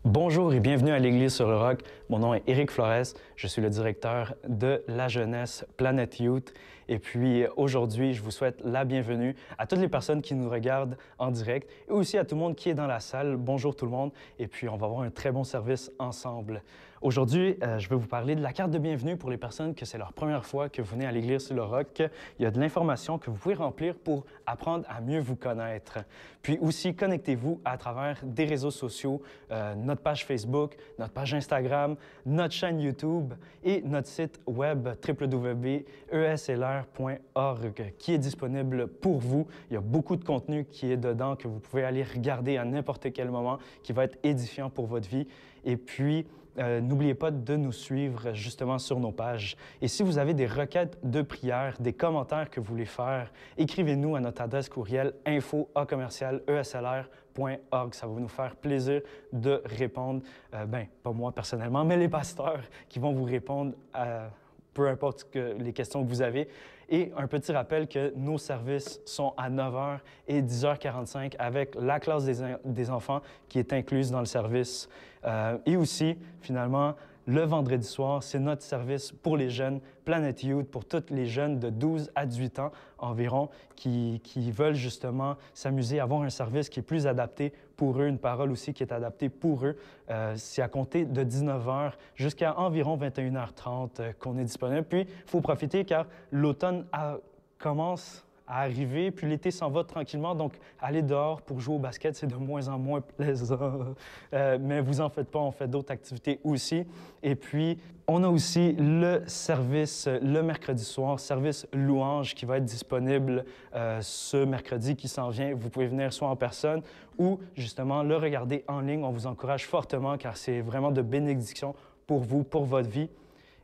Bonjour et bienvenue à l'Église sur le Roc. Mon nom est Éric Flores. Je suis le directeur de la jeunesse Planet Youth. Et puis aujourd'hui, je vous souhaite la bienvenue à toutes les personnes qui nous regardent en direct et aussi à tout le monde qui est dans la salle. Bonjour tout le monde. Et puis on va avoir un très bon service ensemble. Aujourd'hui, je vais vous parler de la carte de bienvenue pour les personnes que c'est leur première fois que vous venez à l'Église sur le Roc. Il y a de l'information que vous pouvez remplir pour apprendre à mieux vous connaître. Puis aussi, connectez-vous à travers des réseaux sociaux, notre page Facebook, notre page Instagram, notre chaîne YouTube et notre site web www.eslr.org qui est disponible pour vous. Il y a beaucoup de contenu qui est dedans que vous pouvez aller regarder à n'importe quel moment qui va être édifiant pour votre vie. Et puis, n'oubliez pas de nous suivre justement sur nos pages. Et si vous avez des requêtes de prière, des commentaires que vous voulez faire, écrivez-nous à notre adresse courriel info@eslr.org. Ça va nous faire plaisir de répondre, pas moi personnellement, mais les pasteurs qui vont vous répondre à peu importe les questions que vous avez. Et un petit rappel que nos services sont à 9h et 10h45 avec la classe des enfants qui est incluse dans le service. Et aussi, finalement, le vendredi soir, c'est notre service pour les jeunes Planet Youth, pour tous les jeunes de 12 à 18 ans environ qui veulent justement s'amuser, avoir un service qui est plus adapté pour eux, une parole aussi qui est adaptée pour eux. C'est à compter de 19h jusqu'à environ 21h30 qu'on est disponible. Puis, il faut profiter car l'automne commence à arriver, puis l'été s'en va tranquillement, donc aller dehors pour jouer au basket, c'est de moins en moins plaisant. Mais vous en faites pas, on fait d'autres activités aussi. Et puis, on a aussi le service le mercredi soir, service louange qui va être disponible ce mercredi qui s'en vient. Vous pouvez venir soit en personne ou justement le regarder en ligne. On vous encourage fortement car c'est vraiment de bénédiction pour vous, pour votre vie.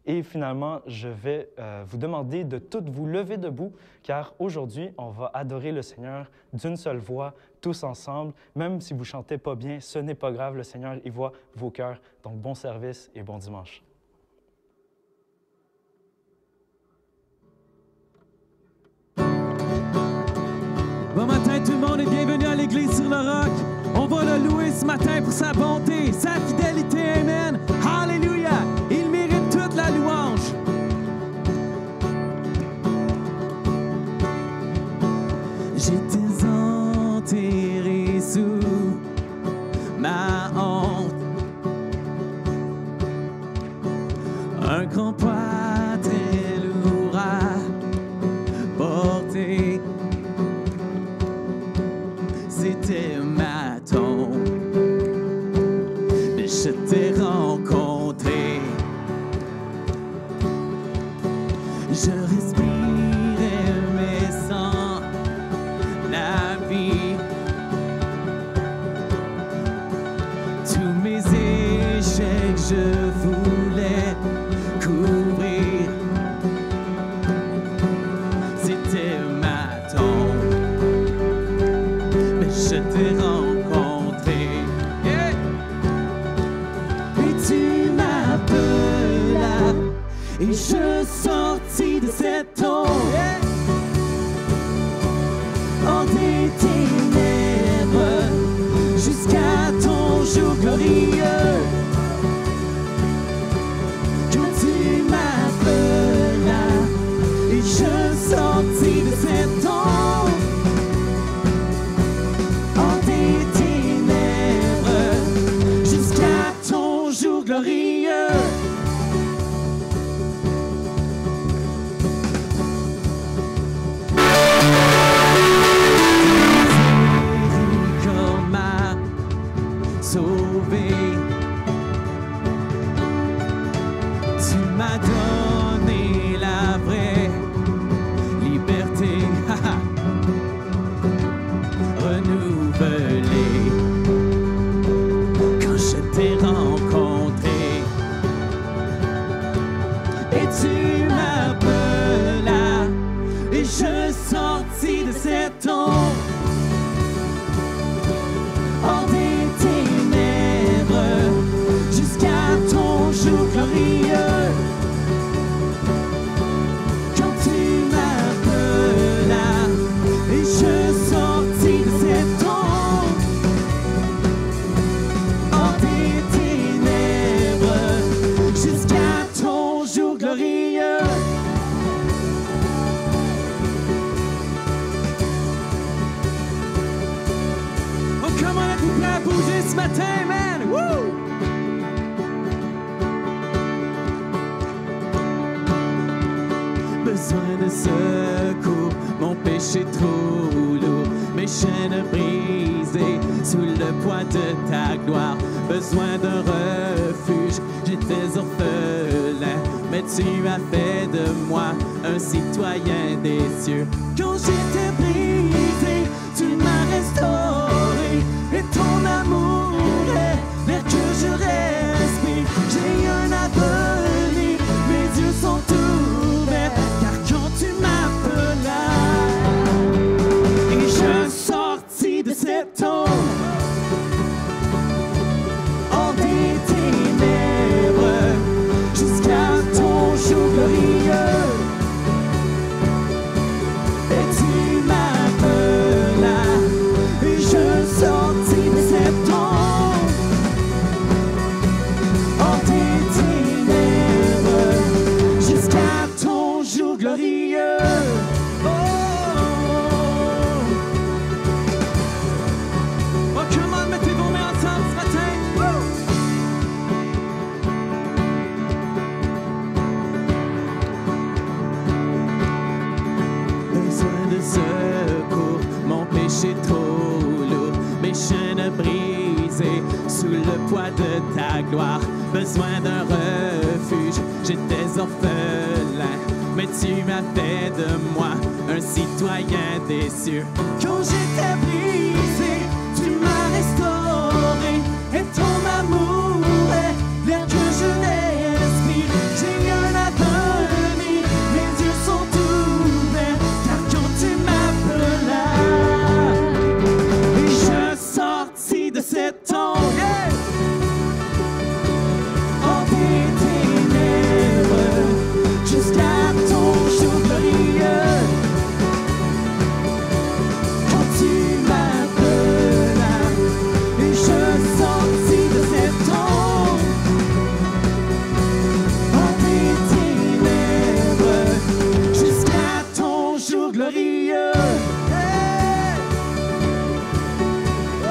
Et finalement, je vais vous demander de toutes vous lever debout, car aujourd'hui, on va adorer le Seigneur d'une seule voix, tous ensemble. Même si vous ne chantez pas bien, ce n'est pas grave, le Seigneur, il voit vos cœurs. Donc, bon service et bon dimanche. Bon matin tout le monde et bienvenue à l'Église sur le Roc. On va le louer ce matin pour sa bonté, sa fidélité, amen. Alléluia! Il mérite toute la louange. J'étais enterré sous ma honte. Un grand poids très lourd à porter. C'était ma tombe, mais je t'ai rencontré. Je respirais mais sans la vie. Tous mes échecs je voulais couvrir. C'était ma tombe, je t'ai rencontré, yeah. Et tu m'appelais et je sortis de cette tombe, yeah. Hors des ténèbres jusqu'à ton jour glorieux. Quand tu m'appelais et je sortis de cette tombe. Glorieux. Miséricorde m'a sauvé. Tu m'as donné la vraie liberté, renouvelée. Quand je t'ai rencontré, et tu m'appelais et je sortis de cette tombe. Hors des ténèbres jusqu'à ton jour glorieux. Quand tu m'appelais ce matin, man! Woo! Besoin de secours, mon péché trop lourd, mes chaînes brisées sous le poids de ta gloire. Besoin d'un refuge, j'étais orphelin, mais tu as fait de moi un citoyen des cieux. Quand j'étais brisé, tu m'as restauré, et ton amour est l'air que je respire. J'ai un avenir, mes yeux sont ouverts, car quand tu m'appelais, et je sortis de cette ombre, hors des ténèbres, jusqu'à ton jour glorieux. Et tu m'appelais, et je sortis de cette ombre, hors des ténèbres, jusqu'à ton jour glorieux. Oh, oh, come on, mettez vos mains ensemble ce matin. Woo! Besoin de secours, mon péché trop lourd, mes chaînes brisées sous le poids de ta gloire. Besoin d'un refuge, j'étais orphelin, mais tu m'as fait de moi un citoyen des cieux. Quand j'étais brisé, tu m'as restauré, et ton amour est l'air que je respire. J'ai un avenir, mes yeux sont ouverts, car quand tu m'appelais, et je sortis de cette ombre, yeah! Hors des ténèbres, jusqu'à ton jour glorieux. Quand tu m'appelais, et je sortis de cette ombre, hors des ténèbres, jusqu'à ton jour glorieux. Hey! Oh!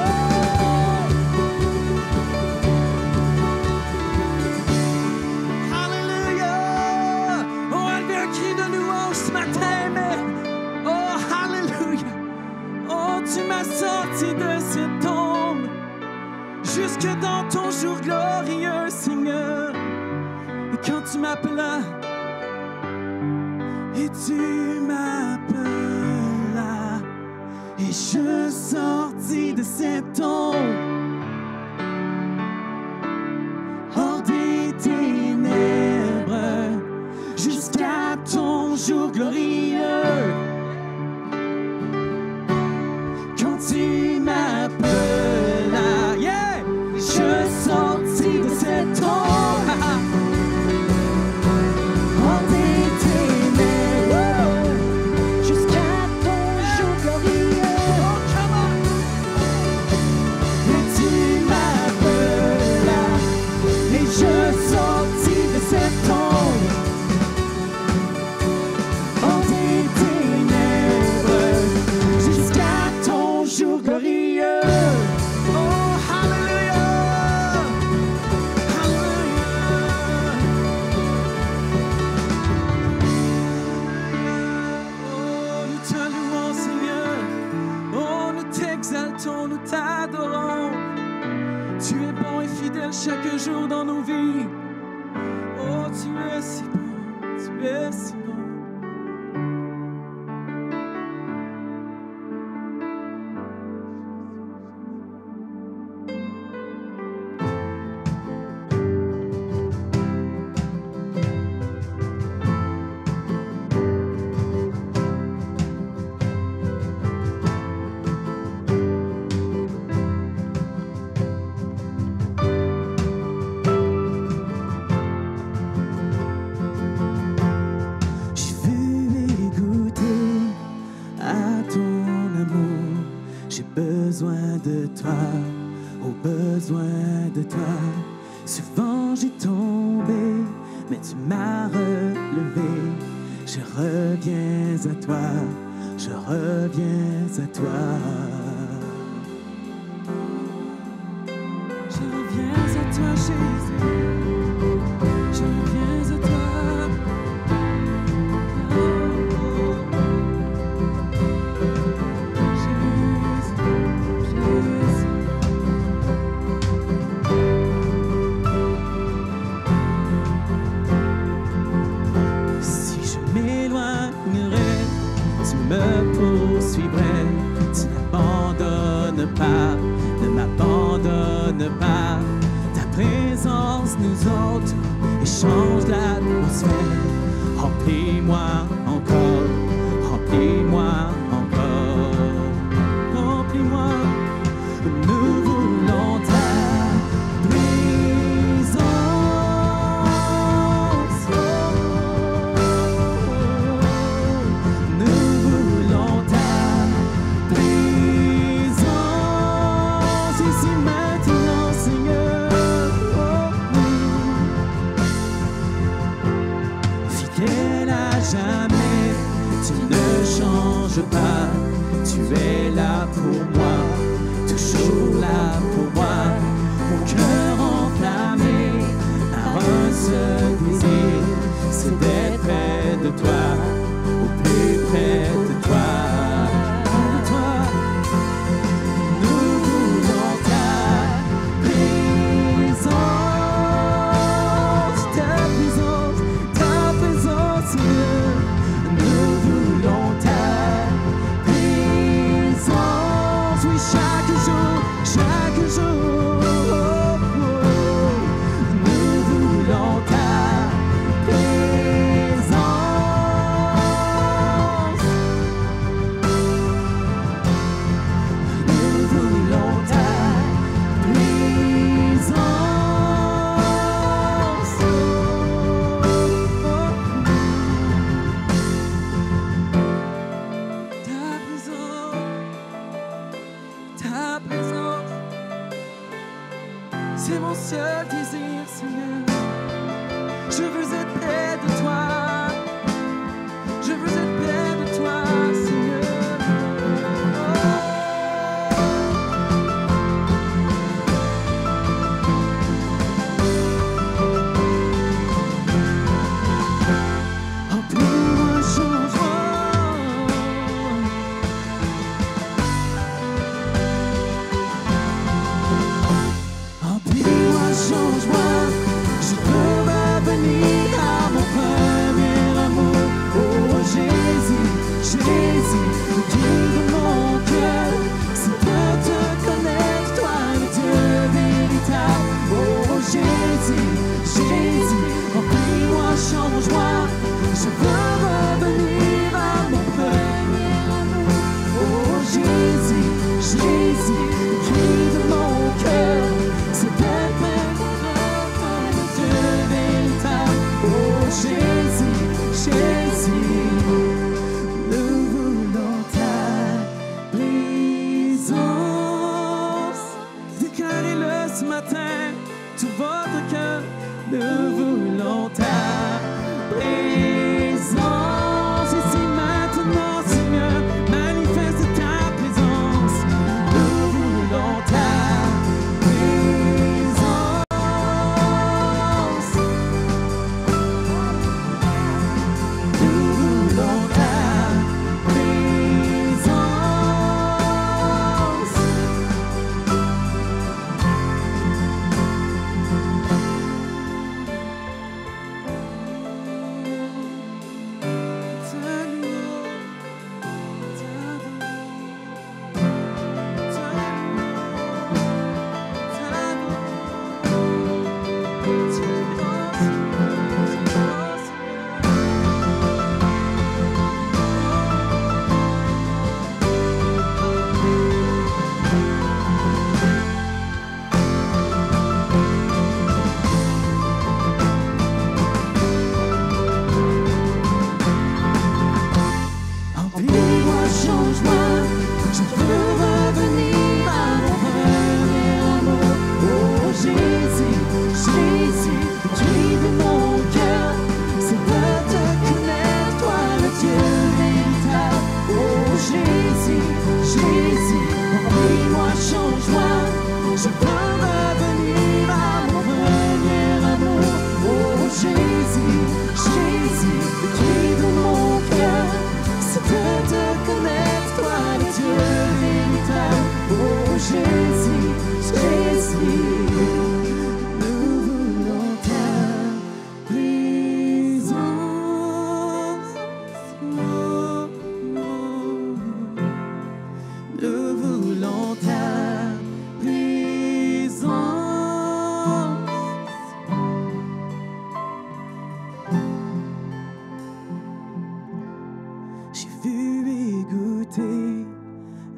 Hallelujah! On va lever un cri de louange ce matin, mais oh, hallelujah! Oh, tu m'as sorti de cette ombre, jusque dans ton jour glorieux, Seigneur. Et quand tu m'appelais, et tu m'appelais, et je sortis de cette ombre, hors des ténèbres, jusqu'à ton jour glorieux. Quand tu m'appelais, yeah, je sortis de cette ombre, hors des ténèbres, jusqu'à ton jour glorieux. Oh, come on! Et tu m'appelais, et je sortis de cette ombre, hors des ténèbres, jusqu'à ton jour glorieux. Oh, hallelujah! Hallelujah! Oh, nous te louons, Seigneur. Oh, nous t'exaltons, nous t'adorons. Tu es bon et fidèle chaque jour dans nos vies. Oh, tu es si bon, tu es si bon. J'ai vu et goûté à ton amour. J'ai besoin de toi, oh besoin de toi. Souvent j'ai tombé, mais tu m'as relevé. Je reviens à toi, je reviens à toi. tu me poursuivrais. Tu n'abandonnes pas, ne m'abandonne pas. Ta présence nous entoure et change l'atmosphère. Remplis-moi encore, remplis-moi encore, remplis-moi. Nous voulons ta présence. Nous voulons ta présence ici maintenant, Seigneur. Fidèle à jamais, tu ne changes pas. Tu es là pour moi, toujours là pour moi. Mon cœur enflammé par un seul désir, c'est d'être près de toi, au plus près de toi. Nous voulons ta présence, ta présence, Seigneur. Nous voulons ta présence, oui, chaque jour, nous voulons ta présence. Nous voulons ta présence. Ta présence, c'est mon seul désir, Seigneur. Je veux être près de toi. Je veux être près de toi, Seigneur. Remplis-moi, change-moi. Remplis-moi, change-moi. Je veux revenir à mon premier amour. Oh Jésus, Jésus, le Dieu de mon cœur. C'est de te connaître, toi, le Dieu véritable. Oh Jésus, Jésus, remplis-moi, change-moi. Je veux revenir à mon premier amour. Oh Jésus, Jésus, le cri de mon cœur. C'est d'être le Dieu véritable. Oh Jésus, Jésus, nous voulons ta présence. Déclarez-le ce matin, tout votre cœur. Nous voulons ta présence. Ici maintenant, Seigneur, manifeste ta présence. Nous voulons ta présence. Nous voulons ta présence.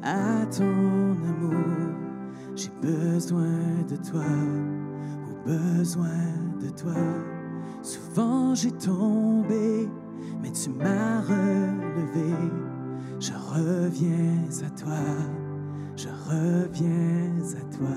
à ton amour. J'ai besoin de toi, besoin de toi. Souvent j'ai tombé, mais tu m'as relevé. Je reviens à toi, je reviens à toi.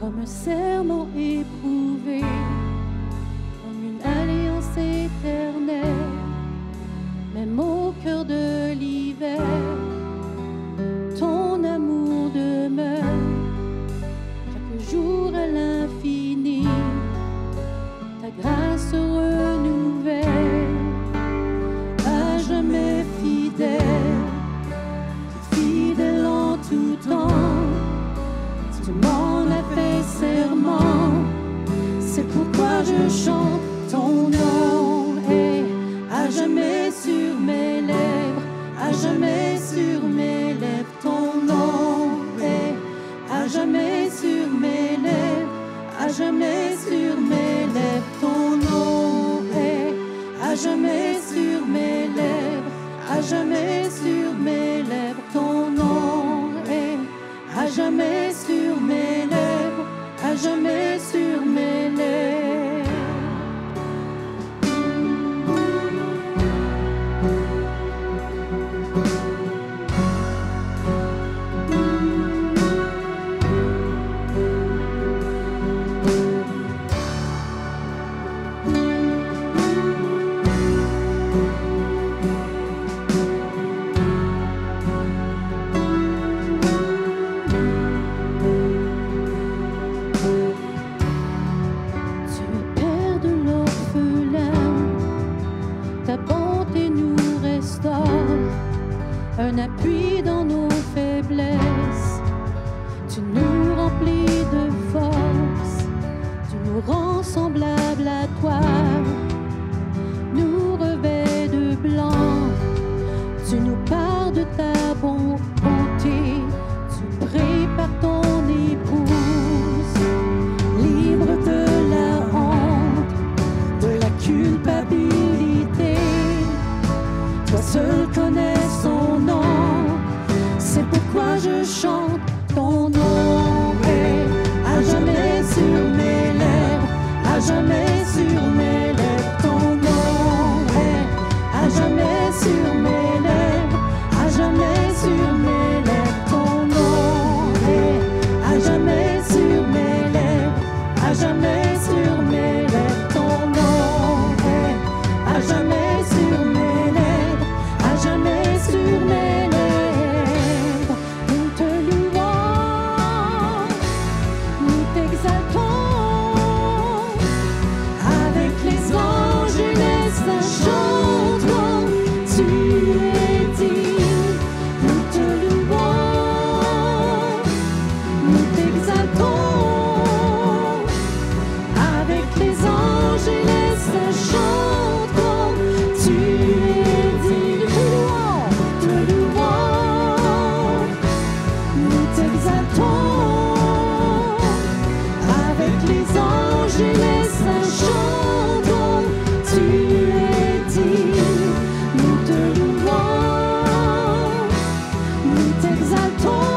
Comme un serment éprouvé, comme une alliance éternelle, même au cœur de l'hiver, ton amour demeure chaque jour à l'infini, ta grâce renouvelle, à jamais fidèle, fidèle en tout temps. Tu m'en as fait serment, c'est pourquoi je chante ton nom. Et à jamais sur mes lèvres, à jamais sur mes lèvres, ton nom. Et à jamais sur mes lèvres, à jamais sur mes lèvres, ton nom. Et à jamais sur mes lèvres, à jamais sur mes lèvres, ton nom. Et à jamais sur mes lèvres, à jamais sur mes lèvres. Un appui dans nos faiblesses, tu nous remplis de force, tu nous rends semblables à toi, nous revêts de blanc, tu nous parles de ta bonté, tu prépares ton épouse, libre de la honte, de la culpabilité, toi seul connais son nom, c'est pourquoi je chante ton nom. Et à jamais sur mes lèvres, à jamais sur mes lèvres, ton nom. Et à jamais sur mes lèvres, à jamais sur mes lèvres, ton nom. Et à jamais sur mes lèvres, à jamais sur mes lèvres, ton nom. Et à jamais sur mes lèvres, à jamais sur mes lèvres, nous te louons, nous t'exaltons, avec les anges et les saints chantons, tu es digne, nous te louons, nous t'exaltons, avec les anges et les saints chantons, tu es digne. Te louons, nous t'exaltons, avec les anges et les saints chantons, tu es digne, nous te louons, nous t'exaltons,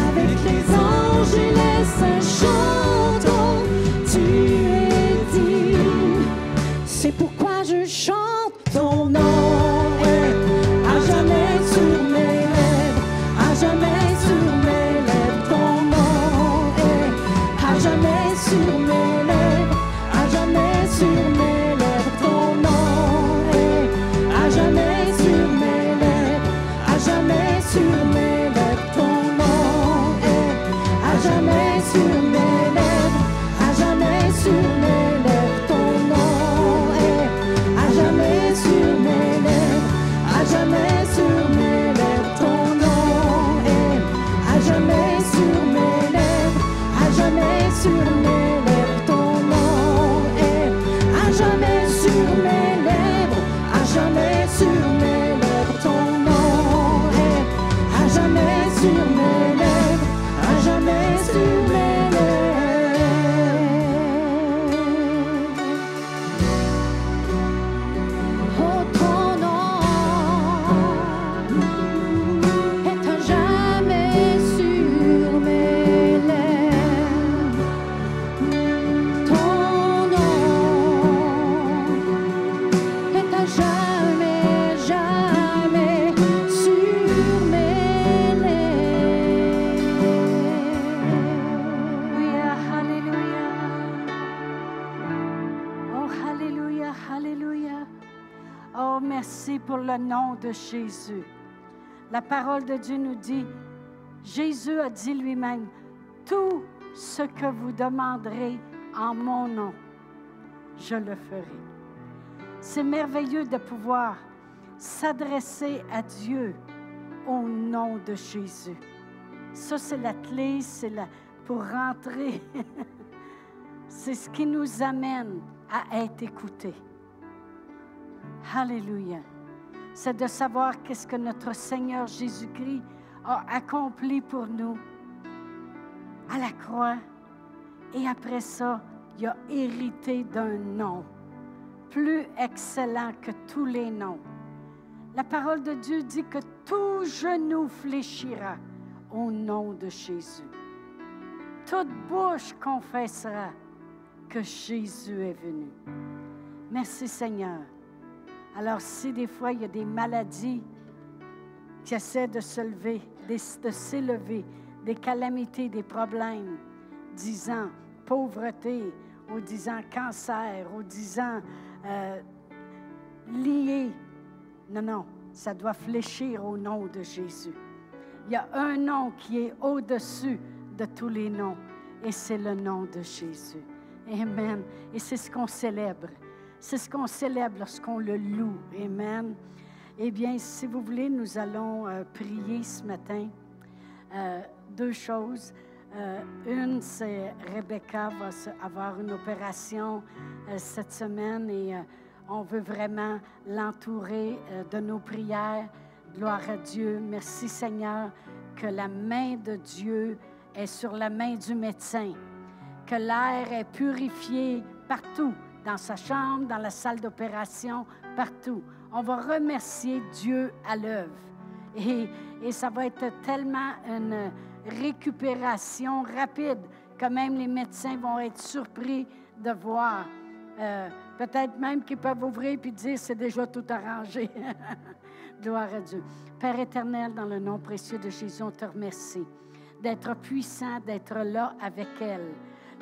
avec les anges et les saints chantons, tu es digne, c'est pourquoi je chante ton nom. jamais, jamais sur mes lèvres. Alléluia, alléluia. Oh, alléluia, alléluia. Oh, merci pour le nom de Jésus. La parole de Dieu nous dit, Jésus a dit lui-même, tout ce que vous demanderez en mon nom, je le ferai. C'est merveilleux de pouvoir s'adresser à Dieu au nom de Jésus. Ça, c'est la clé, pour rentrer. C'est ce qui nous amène à être écoutés. Alléluia. C'est de savoir qu'est-ce que notre Seigneur Jésus-Christ a accompli pour nous à la croix. Et après ça, il a hérité d'un nom plus excellent que tous les noms. La parole de Dieu dit que tout genou fléchira au nom de Jésus. Toute bouche confessera que Jésus est venu. Merci Seigneur. Alors si des fois il y a des maladies qui essaient de se lever, de s'élever, des calamités, des problèmes, disant pauvreté, ou disant cancer, ou disant lié. Non, ça doit fléchir au nom de Jésus. Il y a un nom qui est au-dessus de tous les noms, et c'est le nom de Jésus. Amen. Et c'est ce qu'on célèbre. C'est ce qu'on célèbre lorsqu'on le loue. Amen. Eh bien, si vous voulez, nous allons prier ce matin. Deux choses. Une, c'est Rebecca va avoir une opération cette semaine et on veut vraiment l'entourer de nos prières. Gloire à Dieu. Merci Seigneur que la main de Dieu est sur la main du médecin, que l'air est purifié partout, dans sa chambre, dans la salle d'opération, partout. On va remercier Dieu à l'œuvre. Et ça va être tellement une récupération rapide que même les médecins vont être surpris de voir. Peut-être même qu'ils peuvent ouvrir et dire c'est déjà tout arrangé. Gloire à Dieu. Père éternel, dans le nom précieux de Jésus, on te remercie d'être puissant, d'être là avec elle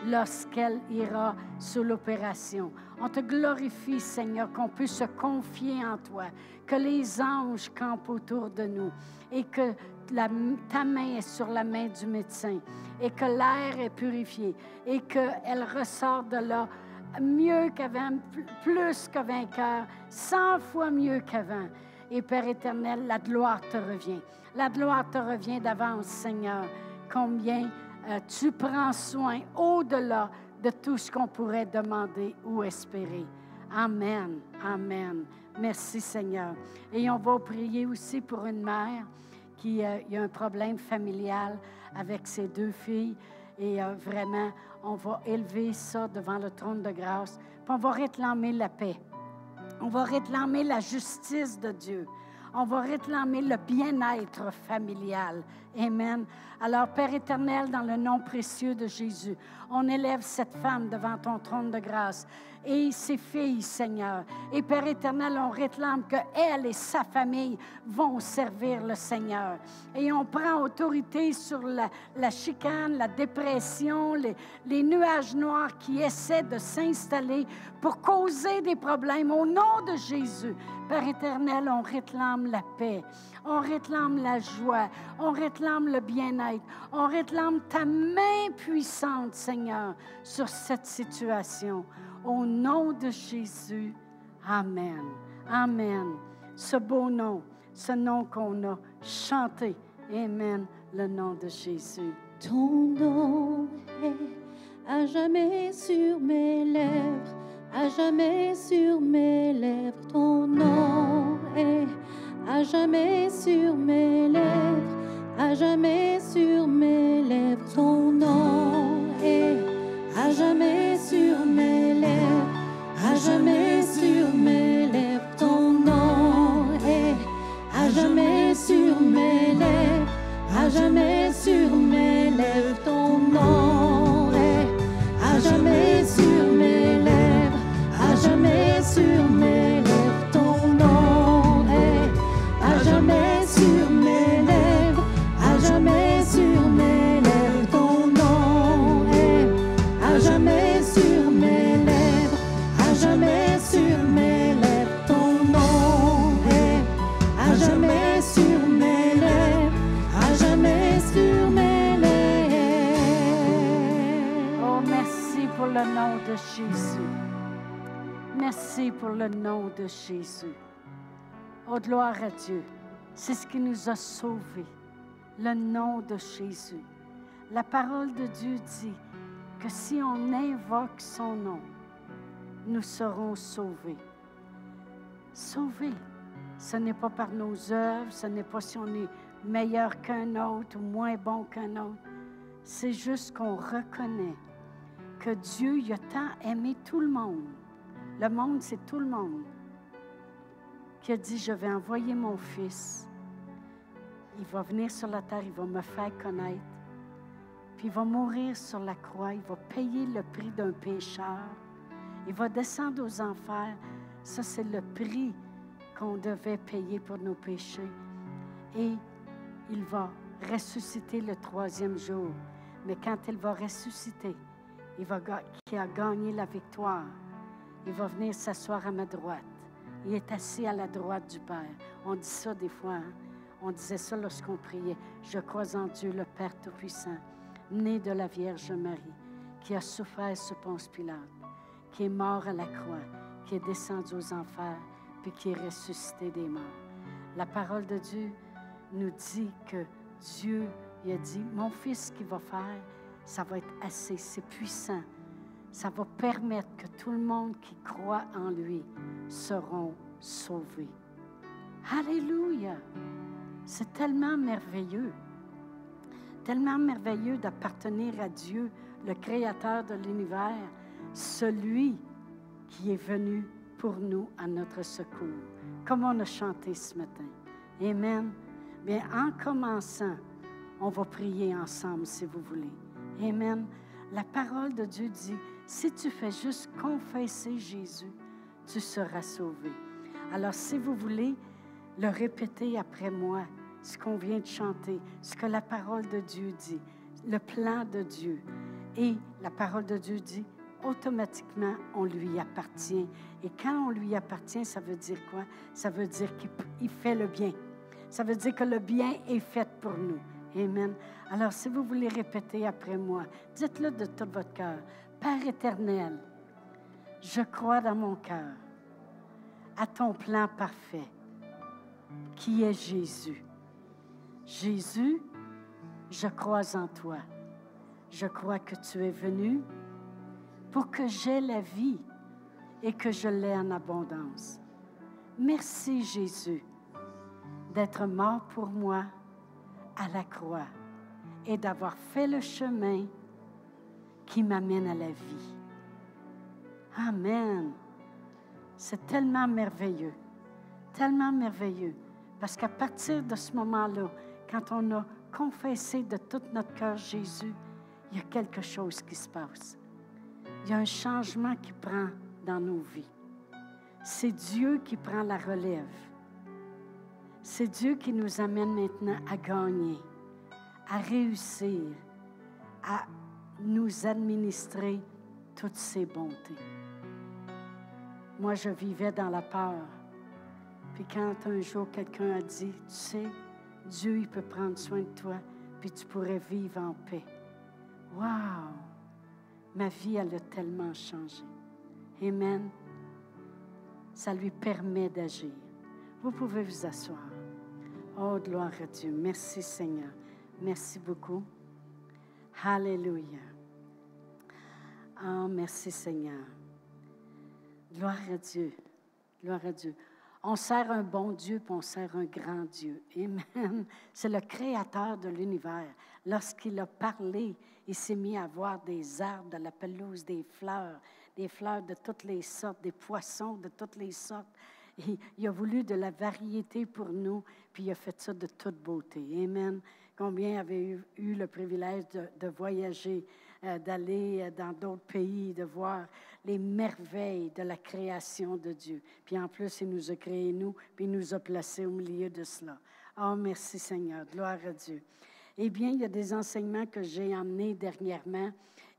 lorsqu'elle ira sur l'opération. On te glorifie, Seigneur, qu'on puisse se confier en toi, que les anges campent autour de nous et que ta main est sur la main du médecin et que l'air est purifié et qu'elle ressort de là mieux qu'avant, plus que vainqueur, 100 fois mieux qu'avant. Et Père éternel, la gloire te revient. La gloire te revient d'avance, Seigneur, combien tu prends soin au-delà de tout ce qu'on pourrait demander ou espérer. Amen, amen. Merci, Seigneur. Et on va prier aussi pour une mère qui a un problème familial avec ses deux filles. Et vraiment, on va élever ça devant le trône de grâce. Puis on va réclamer la paix. On va réclamer la justice de Dieu. On va réclamer le bien-être familial. Amen. Alors, Père éternel, dans le nom précieux de Jésus, on élève cette femme devant ton trône de grâce et ses filles, Seigneur. Et Père éternel, on réclame qu'elle et sa famille vont servir le Seigneur. Et on prend autorité sur la chicane, la dépression, les nuages noirs qui essaient de s'installer pour causer des problèmes. Au nom de Jésus, Père éternel, on réclame la paix. On réclame la joie, on réclame le bien-être, on réclame ta main puissante, Seigneur, sur cette situation. Au nom de Jésus, Amen. Amen. Ce beau nom, ce nom qu'on a chanté. Amen. Le nom de Jésus. Ton nom est à jamais sur mes lèvres, à jamais sur mes lèvres. Ton nom est à jamais sur mes lèvres, à jamais sur mes lèvres. Ton nom est à jamais sur mes lèvres, à jamais sur mes lèvres. Ton nom est à jamais sur mes lèvres, à jamais sur mes lèvres. Ton nom est à jamais sur mes lèvres, à jamais sur mes lèvres. Ton de Jésus. Merci pour le nom de Jésus. Oh, gloire à Dieu. C'est ce qui nous a sauvés, le nom de Jésus. La parole de Dieu dit que si on invoque son nom, nous serons sauvés. Sauvés, ce n'est pas par nos œuvres, ce n'est pas si on est meilleur qu'un autre ou moins bon qu'un autre. C'est juste qu'on reconnaît que Dieu il a tant aimé tout le monde. Le monde, c'est tout le monde. Qui a dit, je vais envoyer mon Fils. Il va venir sur la terre, il va me faire connaître. Puis il va mourir sur la croix, il va payer le prix d'un pécheur. Il va descendre aux enfers. Ça, c'est le prix qu'on devait payer pour nos péchés. Et il va ressusciter le 3e jour. Mais quand il va ressusciter, qui a gagné la victoire, il va venir s'asseoir à ma droite. Il est assis à la droite du Père. On dit ça des fois, hein? On disait ça lorsqu'on priait. Je crois en Dieu, le Père Tout-Puissant, né de la Vierge Marie, qui a souffert sous Ponce Pilate, qui est mort à la croix, qui est descendu aux enfers, puis qui est ressuscité des morts. La parole de Dieu nous dit que Dieu, il a dit, mon Fils qui va faire, ça va être assez, c'est puissant. Ça va permettre que tout le monde qui croit en lui seront sauvés. Alléluia! C'est tellement merveilleux d'appartenir à Dieu, le Créateur de l'univers, celui qui est venu pour nous à notre secours, comme on a chanté ce matin. Amen. Bien, en commençant, on va prier ensemble, si vous voulez. Amen. La parole de Dieu dit, si tu fais juste confesser Jésus, tu seras sauvé. Alors, si vous voulez le répéter après moi, ce qu'on vient de chanter, ce que la parole de Dieu dit, le plan de Dieu. Et la parole de Dieu dit, automatiquement, on lui appartient. Et quand on lui appartient, ça veut dire quoi? Ça veut dire qu'il fait le bien. Ça veut dire que le bien est fait pour nous. Amen. Alors, si vous voulez répéter après moi, dites-le de tout votre cœur. Père éternel, je crois dans mon cœur à ton plan parfait, qui est Jésus. Jésus, je crois en toi. Je crois que tu es venu pour que j'aie la vie et que je l'ai en abondance. Merci, Jésus, d'être mort pour moi à la croix et d'avoir fait le chemin qui m'amène à la vie. Amen. C'est tellement merveilleux, parce qu'à partir de ce moment-là, quand on a confessé de tout notre cœur Jésus, il y a quelque chose qui se passe. Il y a un changement qui prend dans nos vies. C'est Dieu qui prend la relève. C'est Dieu qui nous amène maintenant à gagner, à réussir, à nous administrer toutes ses bontés. Moi, je vivais dans la peur. Puis quand un jour quelqu'un a dit, tu sais, Dieu, il peut prendre soin de toi, puis tu pourrais vivre en paix. Wow! Ma vie, elle a tellement changé. Amen. Ça lui permet d'agir. Vous pouvez vous asseoir. Oh, gloire à Dieu. Merci, Seigneur. Merci beaucoup. Alléluia. Oh, merci, Seigneur. Gloire à Dieu. Gloire à Dieu. On sert un bon Dieu, puis on sert un grand Dieu. Amen. C'est le Créateur de l'univers. Lorsqu'il a parlé, il s'est mis à voir des arbres, de la pelouse, des fleurs de toutes les sortes, des poissons de toutes les sortes. Et il a voulu de la variété pour nous, puis il a fait ça de toute beauté. Amen. Combien avaient eu le privilège de voyager, d'aller dans d'autres pays, de voir les merveilles de la création de Dieu. Puis en plus, il nous a créés, nous, puis il nous a placés au milieu de cela. Oh, merci Seigneur, gloire à Dieu. Eh bien, il y a des enseignements que j'ai emmenés dernièrement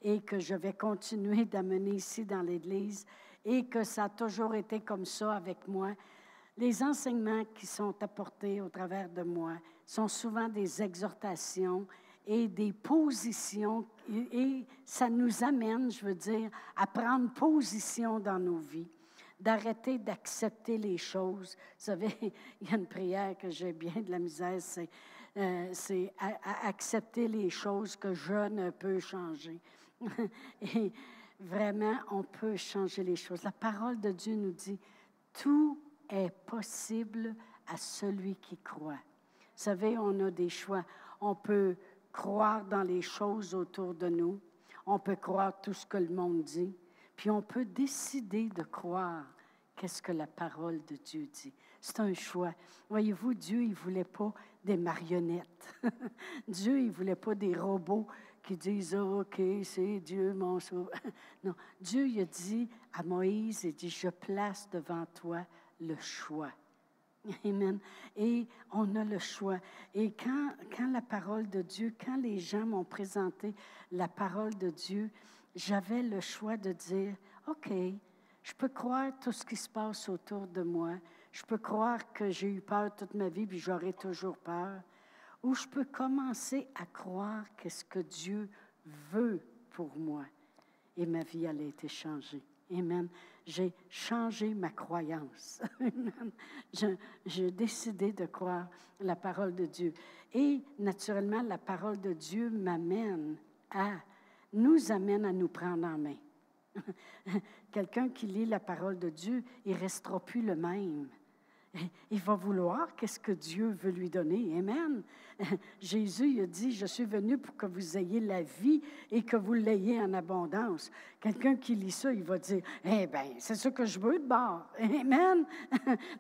et que je vais continuer d'amener ici dans l'Église et que ça a toujours été comme ça avec moi. Les enseignements qui sont apportés au travers de moi sont souvent des exhortations et des positions, et ça nous amène, je veux dire, à prendre position dans nos vies, d'arrêter d'accepter les choses. Vous savez, il y a une prière que j'ai bien de la misère, c'est accepter les choses que je ne peux changer. Et vraiment, on peut changer les choses. La parole de Dieu nous dit, tout est possible à celui qui croit. Vous savez, on a des choix. On peut croire dans les choses autour de nous. On peut croire tout ce que le monde dit. Puis on peut décider de croire qu'est-ce que la parole de Dieu dit. C'est un choix. Voyez-vous, Dieu, il ne voulait pas des marionnettes. Dieu, il ne voulait pas des robots qui disent oh, « OK, c'est Dieu, mon sauveur. » Non, Dieu, il a dit à Moïse, il dit « Je place devant toi le choix. » Amen. Et on a le choix. Et quand la parole de Dieu, quand les gens m'ont présenté la parole de Dieu, j'avais le choix de dire, OK, je peux croire tout ce qui se passe autour de moi. Je peux croire que j'ai eu peur toute ma vie, puis j'aurai toujours peur. Ou je peux commencer à croire qu'est-ce que Dieu veut pour moi. Et ma vie, elle a été changée. Amen. J'ai changé ma croyance. J'ai décidé de croire la parole de Dieu. Et naturellement, la parole de Dieu nous amène à nous prendre en main. Quelqu'un qui lit la parole de Dieu, il ne restera plus le même. Il va vouloir qu'est-ce que Dieu veut lui donner. Amen. Jésus il a dit, je suis venu pour que vous ayez la vie et que vous l'ayez en abondance. Quelqu'un qui lit ça, il va dire, eh bien, c'est ça que je veux de bord. Amen.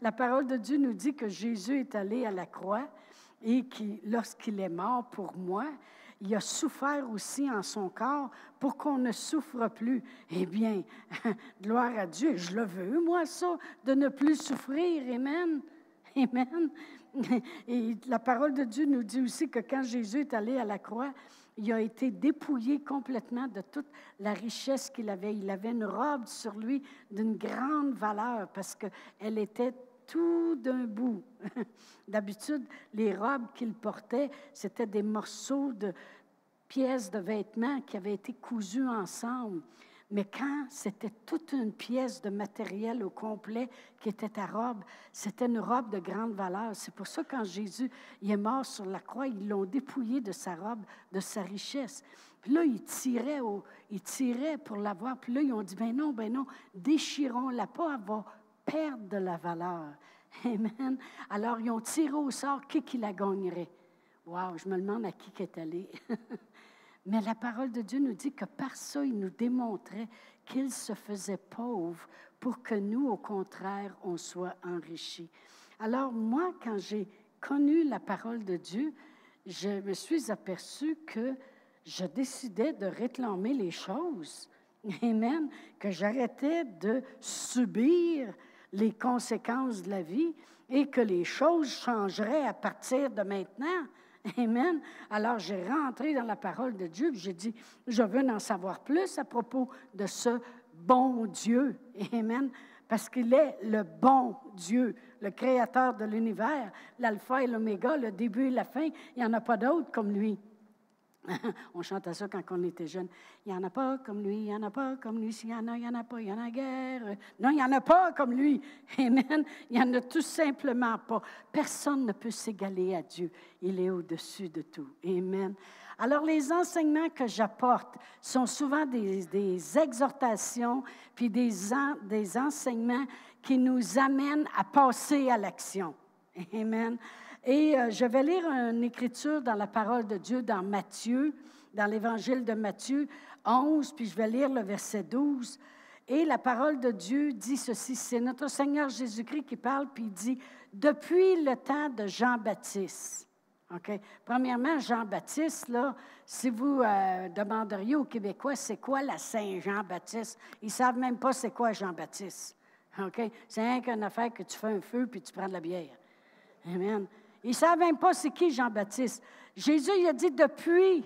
La parole de Dieu nous dit que Jésus est allé à la croix et lorsqu'il est mort pour moi, il a souffert aussi en son corps pour qu'on ne souffre plus. Eh bien, gloire à Dieu, je le veux, moi, ça, de ne plus souffrir. Amen. Amen. Et la parole de Dieu nous dit aussi que quand Jésus est allé à la croix, il a été dépouillé complètement de toute la richesse qu'il avait. Il avait une robe sur lui d'une grande valeur parce qu'elle était tout d'un bout. D'habitude, les robes qu'il portait, c'était des morceaux de pièces de vêtements qui avaient été cousus ensemble. Mais quand c'était toute une pièce de matériel au complet qui était ta robe, c'était une robe de grande valeur. C'est pour ça que quand Jésus il est mort sur la croix, ils l'ont dépouillé de sa robe, de sa richesse. Puis là, ils tiraient pour l'avoir. Puis là, ils ont dit, ben non, déchirons-la pas, elle va perdre de la valeur. Amen. Alors, ils ont tiré au sort qui la gagnerait. Wow, je me demande à qui est allé. Mais la parole de Dieu nous dit que par ça, il nous démontrait qu'il se faisait pauvre pour que nous, au contraire, on soit enrichis. Alors, moi, quand j'ai connu la parole de Dieu, je me suis aperçue que je décidais de réclamer les choses. Amen. Que j'arrêtais de subir les conséquences de la vie et que les choses changeraient à partir de maintenant. Amen. Alors, j'ai rentré dans la parole de Dieu et j'ai dit, je veux en savoir plus à propos de ce bon Dieu. Amen. Parce qu'il est le bon Dieu, le créateur de l'univers, l'alpha et l'oméga, le début et la fin. Il n'y en a pas d'autre comme lui. On chantait ça quand on était jeune. Il n'y en a pas comme lui, il n'y en a pas comme lui. S'il y en a, il n'y en a pas, il y en a guère. Non, il n'y en a pas comme lui. Amen. Il n'y en a tout simplement pas. Personne ne peut s'égaler à Dieu. Il est au-dessus de tout. Amen. Alors, les enseignements que j'apporte sont souvent des exhortations puis des enseignements qui nous amènent à passer à l'action. Amen. Et je vais lire une écriture dans la parole de Dieu, dans Matthieu, dans l'Évangile de Matthieu 11, puis je vais lire le verset 12. Et la parole de Dieu dit ceci, c'est notre Seigneur Jésus-Christ qui parle, puis il dit, depuis le temps de Jean-Baptiste. Okay? Premièrement, Jean-Baptiste, là, si vous demanderiez aux Québécois, c'est quoi la Saint-Jean-Baptiste? Ils ne savent même pas c'est quoi Jean-Baptiste. Okay? C'est rien qu'une affaire que tu fais un feu puis tu prends de la bière. Amen. Ils ne savent même pas c'est qui Jean-Baptiste. Jésus, il a dit depuis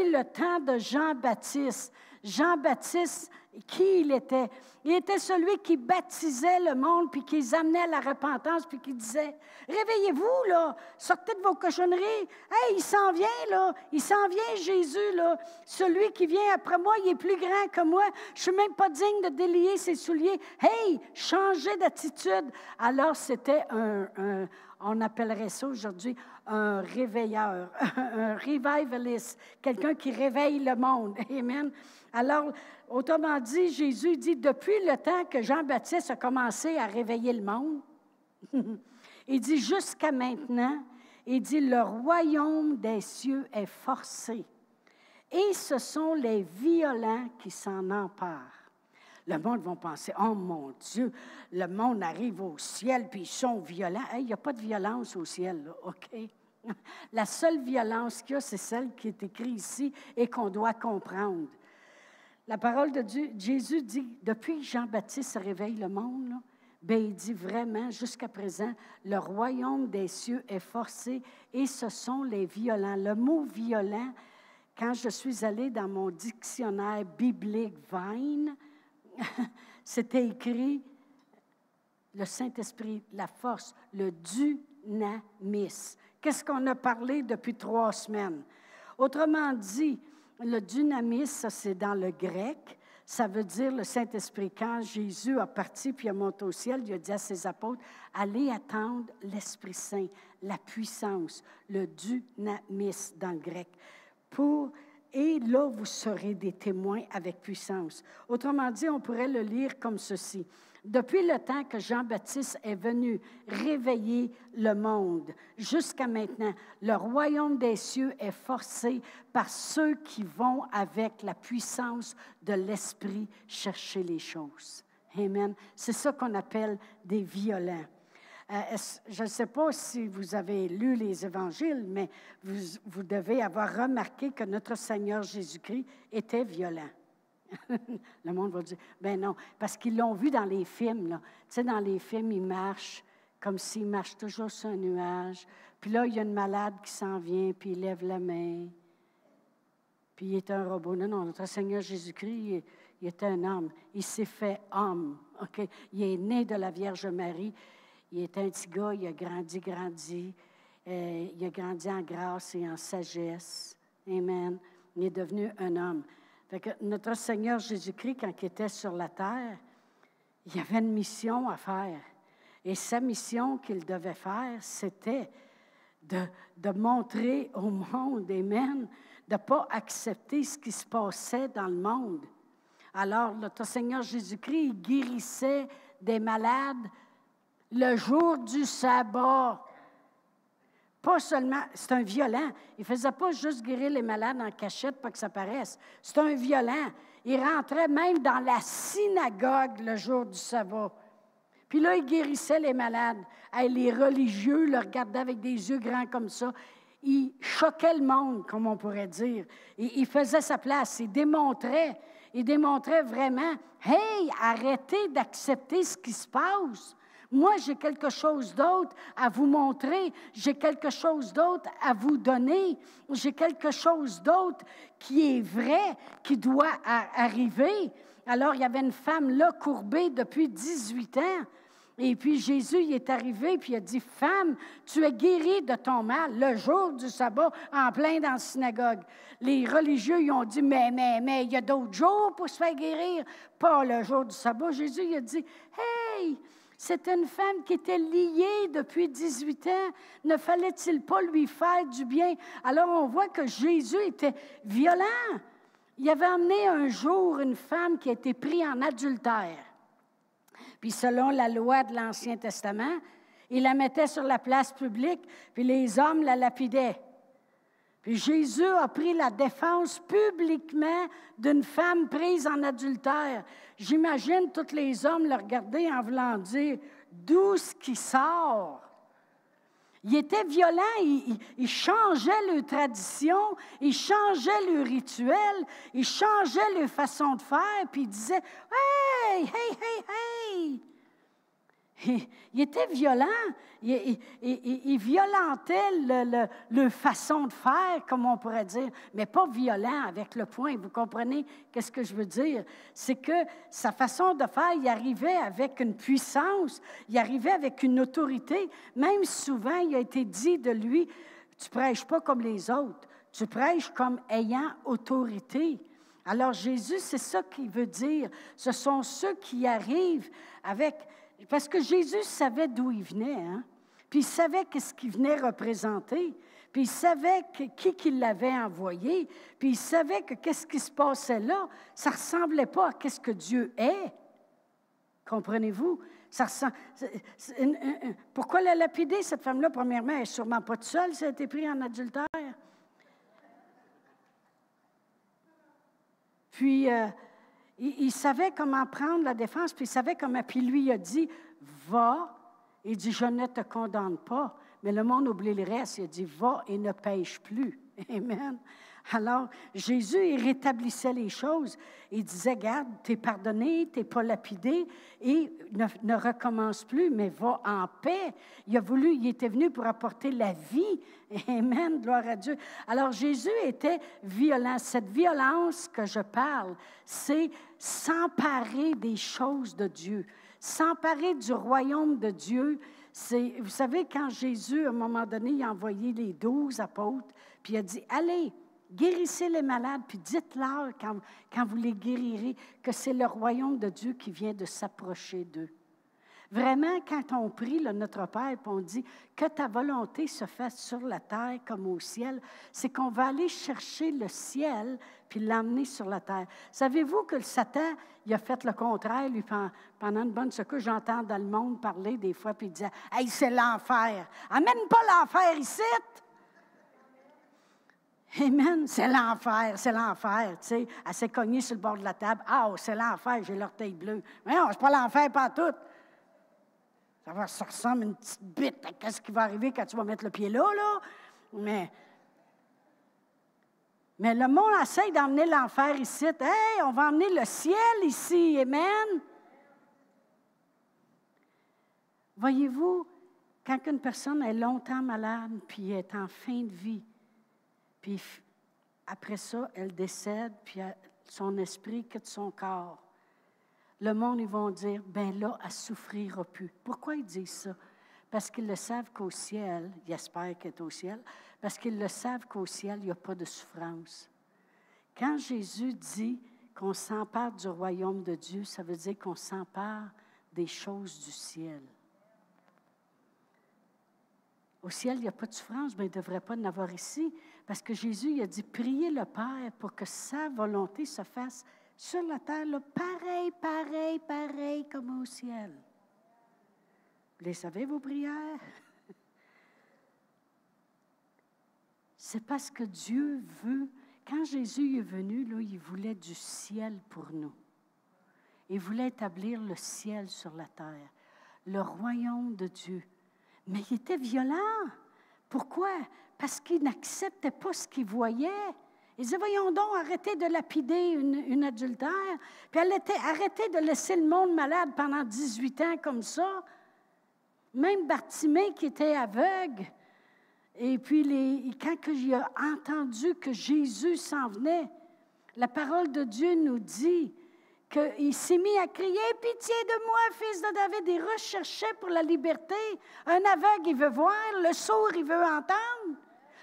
le temps de Jean-Baptiste. Jean-Baptiste, Qui il était? Il était celui qui baptisait le monde, puis qui les amenait à la repentance, puis qui disait, « Réveillez-vous, là, sortez de vos cochonneries. Hey, il s'en vient, là, il s'en vient, Jésus, là. Celui qui vient après moi, il est plus grand que moi. Je suis même pas digne de délier ses souliers. Hey, changez d'attitude. » Alors, c'était on appellerait ça aujourd'hui un réveilleur, un revivalist, quelqu'un qui réveille le monde. Amen. Alors, autrement dit, Jésus dit, depuis le temps que Jean-Baptiste a commencé à réveiller le monde, il dit, jusqu'à maintenant, il dit, le royaume des cieux est forcé. Et ce sont les violents qui s'en emparent. Le monde va penser, oh mon Dieu, le monde arrive au ciel, puis ils sont violents. Hey, il n'y a pas de violence au ciel, là, OK? La seule violence qu'il y a, c'est celle qui est écrite ici et qu'on doit comprendre. La parole de Dieu, Jésus dit, depuis que Jean-Baptiste réveille le monde, là, bien, il dit vraiment, jusqu'à présent, le royaume des cieux est forcé et ce sont les violents. Le mot violent, quand je suis allée dans mon dictionnaire biblique Vine, c'était écrit le Saint-Esprit, la force, le dunamis. Qu'est-ce qu'on a parlé depuis 3 semaines? Autrement dit, le dunamis, ça c'est dans le grec, ça veut dire le Saint-Esprit. Quand Jésus a parti puis a monté au ciel, il a dit à ses apôtres, allez attendre l'Esprit Saint, la puissance, le dunamis dans le grec. Et là, vous serez des témoins avec puissance. Autrement dit, on pourrait le lire comme ceci. Depuis le temps que Jean-Baptiste est venu réveiller le monde, jusqu'à maintenant, le royaume des cieux est forcé par ceux qui vont avec la puissance de l'Esprit chercher les choses. Amen. C'est ça qu'on appelle des violents. Je ne sais pas si vous avez lu les évangiles, mais vous devez avoir remarqué que notre Seigneur Jésus-Christ était violent. Le monde va dire, ben non, parce qu'ils l'ont vu dans les films. Là. Tu sais, dans les films, il marche comme s'il marche toujours sur un nuage. Puis là, il y a une malade qui s'en vient, puis il lève la main. Puis il est un robot. Non, non, notre Seigneur Jésus-Christ, il est un homme. Il s'est fait homme. Okay? Il est né de la Vierge Marie. Il est un petit gars, il a grandi. Il a grandi en grâce et en sagesse. Amen. Il est devenu un homme. Fait que notre Seigneur Jésus-Christ, quand il était sur la terre, il avait une mission à faire. Et sa mission qu'il devait faire, c'était de montrer au monde, amen, de ne pas accepter ce qui se passait dans le monde. Alors, notre Seigneur Jésus-Christ, il guérissait des malades le jour du sabbat. Pas seulement, c'est un violent. Il ne faisait pas juste guérir les malades en cachette pour que ça paraisse. C'est un violent. Il rentrait même dans la synagogue le jour du sabbat. Puis là, il guérissait les malades. Et les religieux le regardaient avec des yeux grands comme ça. Il choquait le monde, comme on pourrait dire. Il faisait sa place. Il démontrait vraiment, hey, arrêtez d'accepter ce qui se passe. Moi, j'ai quelque chose d'autre à vous montrer. J'ai quelque chose d'autre à vous donner. J'ai quelque chose d'autre qui est vrai, qui doit arriver. Alors, il y avait une femme là, courbée depuis 18 ans. Et puis, Jésus il est arrivé, puis il a dit, « Femme, tu es guérie de ton mal, le jour du sabbat, en plein dans la synagogue. » Les religieux, ils ont dit, « Mais, il y a d'autres jours pour se faire guérir, pas le jour du sabbat. » Jésus, il a dit, « Hey! » C'était une femme qui était liée depuis 18 ans. Ne fallait-il pas lui faire du bien? Alors, on voit que Jésus était violent. Il avait emmené un jour une femme qui a été prise en adultère. Puis, selon la loi de l'Ancien Testament, il la mettait sur la place publique, puis les hommes la lapidaient. Puis Jésus a pris la défense publiquement d'une femme prise en adultère. J'imagine tous les hommes le regarder en voulant dire « D'où ce qui sort? » Il était violent, il changeait leurs traditions, il changeait leurs leurs il changeait leurs façons de faire, puis il disait « Hey, hey, hey, hey! » il était violent. Il violentait leur façon de faire, comme on pourrait dire, mais pas violent avec le poing. Vous comprenez qu'est-ce que je veux dire? C'est que sa façon de faire, il arrivait avec une puissance, il arrivait avec une autorité. Même souvent, il a été dit de lui, tu prêches pas comme les autres, tu prêches comme ayant autorité. Alors Jésus, c'est ça qu'il veut dire. Ce sont ceux qui arrivent avec... Parce que Jésus savait d'où il venait, hein? Puis il savait qu'est-ce qu'il venait représenter, puis il savait qui l'avait envoyé, puis il savait que qu'est-ce qui se passait là, ça ne ressemblait pas à qu'est-ce que Dieu est. Comprenez-vous? Ça ressemble... Pourquoi la lapider, cette femme-là? Premièrement, elle n'est sûrement pas toute seule, si elle a été prise en adultère. Puis, il savait comment prendre la défense, puis il savait comment... Puis lui, il a dit, va. Il dit, je ne te condamne pas. Mais le monde oublie le reste. Il a dit, va et ne pêche plus. Amen. Alors, Jésus, il rétablissait les choses. Il disait, garde, t'es pardonné, t'es pas lapidé, et ne recommence plus, mais va en paix. Il était venu pour apporter la vie. Amen, gloire à Dieu. Alors, Jésus était violent. Cette violence que je parle, c'est s'emparer des choses de Dieu, s'emparer du royaume de Dieu. Vous savez, quand Jésus, à un moment donné, il a envoyé les 12 apôtres, puis il a dit, allez, guérissez les malades, puis dites-leur, quand vous les guérirez, que c'est le royaume de Dieu qui vient de s'approcher d'eux. Vraiment, quand on prie là, notre Père, puis on dit que ta volonté se fasse sur la terre comme au ciel, c'est qu'on va aller chercher le ciel puis l'emmener sur la terre. Savez-vous que le Satan, il a fait le contraire, lui, pendant une bonne secousse, j'entends dans le monde parler des fois, puis il disait, « Hey, c'est l'enfer! Amène pas l'enfer ici! » Amen, c'est l'enfer, tu sais. Elle s'est cognée sur le bord de la table. « Ah, c'est l'enfer, j'ai l'orteil bleu. » Mais non, c'est pas l'enfer, pas tout. Ça ressemble à une petite bite. Qu'est-ce qui va arriver quand tu vas mettre le pied là, là? Mais le monde essaie d'emmener l'enfer ici. Hey, on va emmener le ciel ici. Amen. Voyez-vous, quand une personne est longtemps malade, puis est en fin de vie, puis après ça, elle décède, puis son esprit quitte son corps, le monde, ils vont dire, ben là, elle ne souffrira plus. Pourquoi ils disent ça? Parce qu'ils le savent qu'au ciel, ils espèrent qu'elle est au ciel, parce qu'ils le savent qu'au ciel, il n'y a pas de souffrance. Quand Jésus dit qu'on s'empare du royaume de Dieu, ça veut dire qu'on s'empare des choses du ciel. Au ciel, il n'y a pas de souffrance, mais il ne devrait pas en avoir ici, parce que Jésus il a dit, priez le Père pour que sa volonté se fasse sur la terre, là, pareil comme au ciel. Vous les savez, vos prières? C'est parce que Dieu veut, quand Jésus est venu, là, il voulait du ciel pour nous. Il voulait établir le ciel sur la terre, le royaume de Dieu. Mais il était violent. Pourquoi? Parce qu'il n'acceptait pas ce qu'il voyait. Il disait, voyons donc, arrêtez de lapider une adultère. Puis arrêtez de laisser le monde malade pendant 18 ans comme ça. Même Bartimée qui était aveugle. Et puis, quand il a entendu que Jésus s'en venait, la parole de Dieu nous dit qu'il s'est mis à crier, « Pitié de moi, fils de David! » Il recherchait pour la liberté. Un aveugle, il veut voir. Le sourd, il veut entendre.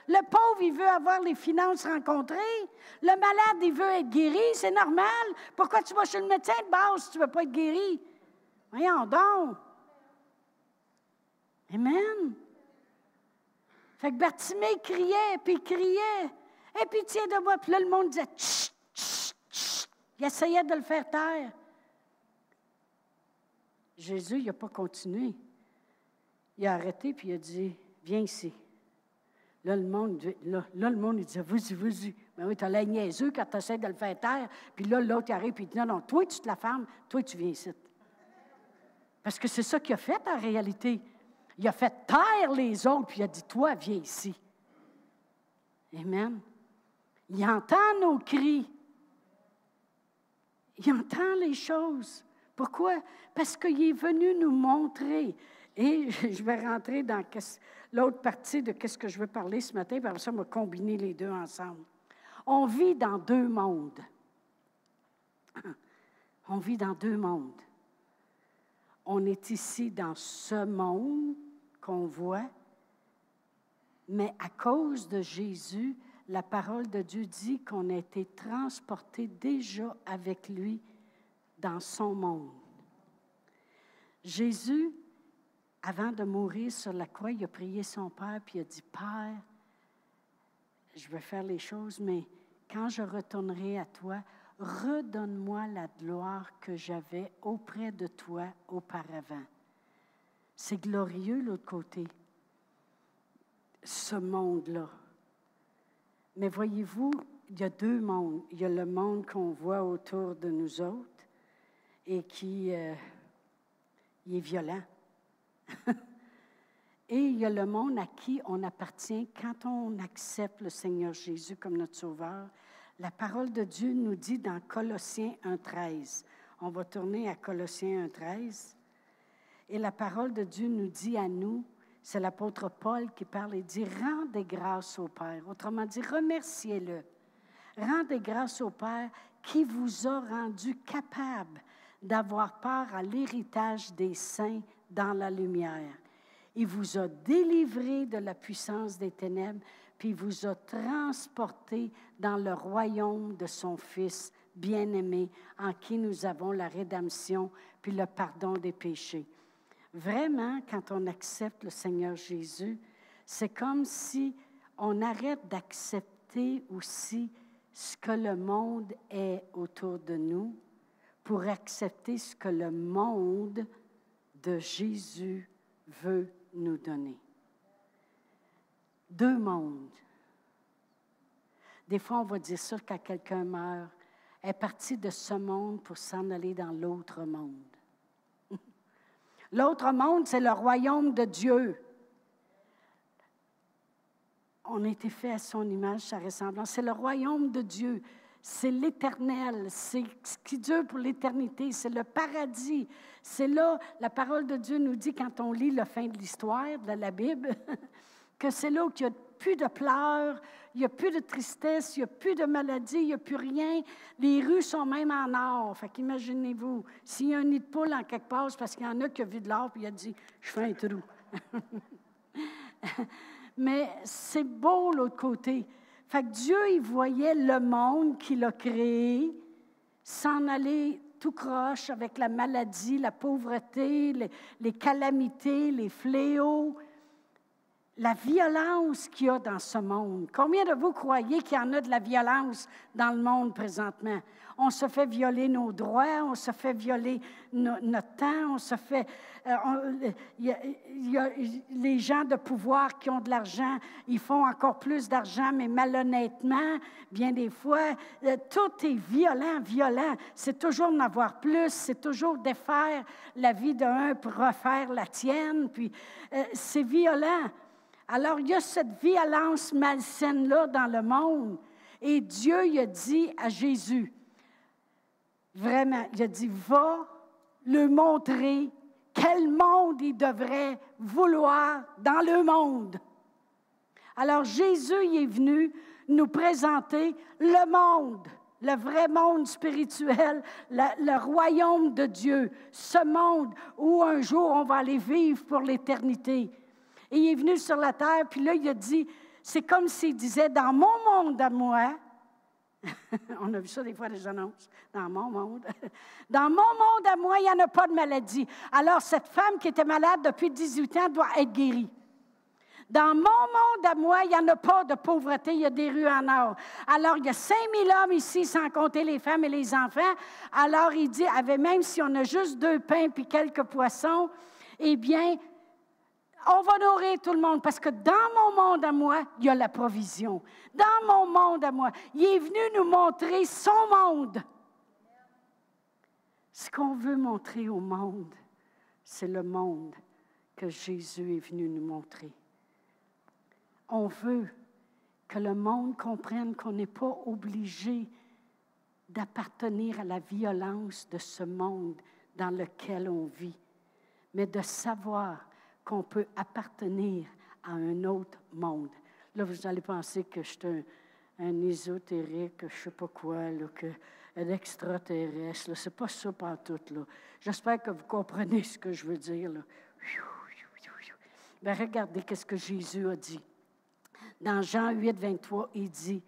Le pauvre, il veut avoir les finances rencontrées. Le malade, il veut être guéri. C'est normal. Pourquoi tu vas chez le médecin de base si tu ne veux pas être guéri? Voyons donc. Amen. Fait que Bartimée criait, puis il criait. « Aie pitié de moi! » Puis là, le monde disait « Chut, chut, chut! » Il essayait de le faire taire. Jésus, il n'a pas continué. Il a arrêté, puis il a dit « Viens ici. » Là, le monde, il disait, vas-y. Mais oui, tu as l'air niaiseux quand tu essaies de le faire taire. Puis là, l'autre, il arrive et il dit, non, toi, tu te la fermes, toi, tu viens ici. Parce que c'est ça qu'il a fait en réalité. Il a fait taire les autres, puis il a dit, toi, viens ici. Amen. Il entend nos cris. Il entend les choses. Pourquoi? Parce qu'il est venu nous montrer. Et je vais rentrer dans l'autre partie de ce que je veux parler ce matin, puis après ça, on va combiner les deux ensemble. On vit dans deux mondes. On vit dans deux mondes. On est ici dans ce monde qu'on voit, mais à cause de Jésus, la parole de Dieu dit qu'on a été transporté déjà avec lui dans son monde. Jésus, avant de mourir sur la croix, il a prié son Père, puis il a dit, « Père, je vais faire les choses, mais quand je retournerai à toi, redonne-moi la gloire que j'avais auprès de toi auparavant. » C'est glorieux, l'autre côté, ce monde-là. Mais voyez-vous, il y a deux mondes. Il y a le monde qu'on voit autour de nous autres et qui il est violent. Et il y a le monde à qui on appartient quand on accepte le Seigneur Jésus comme notre Sauveur. La parole de Dieu nous dit dans Colossiens 1,13. On va tourner à Colossiens 1,13. Et la parole de Dieu nous dit à nous, c'est l'apôtre Paul qui parle et dit « Rendez grâce au Père ». Autrement dit, remerciez-le. Rendez grâce au Père qui vous a rendu capable d'avoir part à l'héritage des saints dans la lumière. Il vous a délivré de la puissance des ténèbres, puis il vous a transporté dans le royaume de son Fils bien-aimé, en qui nous avons la rédemption, puis le pardon des péchés. Vraiment, quand on accepte le Seigneur Jésus, c'est comme si on arrête d'accepter aussi ce que le monde est autour de nous pour accepter ce que le monde de Jésus veut nous donner. Deux mondes. Des fois, on va dire ça quand quelqu'un meurt, est parti de ce monde pour s'en aller dans l'autre monde. L'autre monde, c'est le royaume de Dieu. On a été fait à son image, sa ressemblance. C'est le royaume de Dieu. C'est l'éternel. C'est ce qui dure pour l'éternité. C'est le paradis. C'est là, la parole de Dieu nous dit, quand on lit la fin de l'histoire de la Bible, que c'est là où il n'y a plus de pleurs, il n'y a plus de tristesse, il n'y a plus de maladie, il n'y a plus rien. Les rues sont même en or. Fait qu'imaginez-vous, s'il y a un nid de poule en quelque part, c'est parce qu'il y en a qui a vu de l'or, puis il a dit, je fais un trou. Mais c'est beau l'autre côté. Fait que Dieu, il voyait le monde qu'il a créé s'en aller tout croche avec la maladie, la pauvreté, les calamités, les fléaux, la violence qu'il y a dans ce monde. Combien de vous croyez qu'il y en a de la violence dans le monde présentement? On se fait violer nos droits, on se fait violer notre temps, on se fait... Il y a les gens de pouvoir qui ont de l'argent, ils font encore plus d'argent, mais malhonnêtement, bien des fois, tout est violent, violent. C'est toujours d'en avoir plus, c'est toujours défaire la vie d'un pour refaire la tienne, puis c'est violent. Alors, il y a cette violence malsaine-là dans le monde. Et Dieu, il a dit à Jésus, vraiment, il a dit, va le montrer quel monde il devrait vouloir dans le monde. Alors, Jésus, il est venu nous présenter le monde, le vrai monde spirituel, le royaume de Dieu, ce monde où un jour on va aller vivre pour l'éternité. Et il est venu sur la terre, puis là, il a dit, c'est comme s'il disait, dans mon monde à moi, on a vu ça des fois, les annonces, dans mon monde, dans mon monde à moi, il n'y en a pas de maladie. Alors, cette femme qui était malade depuis 18 ans doit être guérie. Dans mon monde à moi, il n'y en a pas de pauvreté, il y a des rues en or. Alors, il y a 5000 hommes ici, sans compter les femmes et les enfants. Alors, il dit, même si on a juste 2 pains puis quelques poissons, eh bien, on va nourrir tout le monde parce que dans mon monde à moi, il y a la provision. Dans mon monde à moi, il est venu nous montrer son monde. Ce qu'on veut montrer au monde, c'est le monde que Jésus est venu nous montrer. On veut que le monde comprenne qu'on n'est pas obligé d'appartenir à la violence de ce monde dans lequel on vit, mais de savoir qu'on peut appartenir à un autre monde. Là, vous allez penser que je suis un ésotérique, je ne sais pas quoi, là, un extraterrestre. Ce n'est pas ça pantoute, là. J'espère que vous comprenez ce que je veux dire, là. Bien, regardez ce que Jésus a dit. Dans Jean 8, 23, il dit,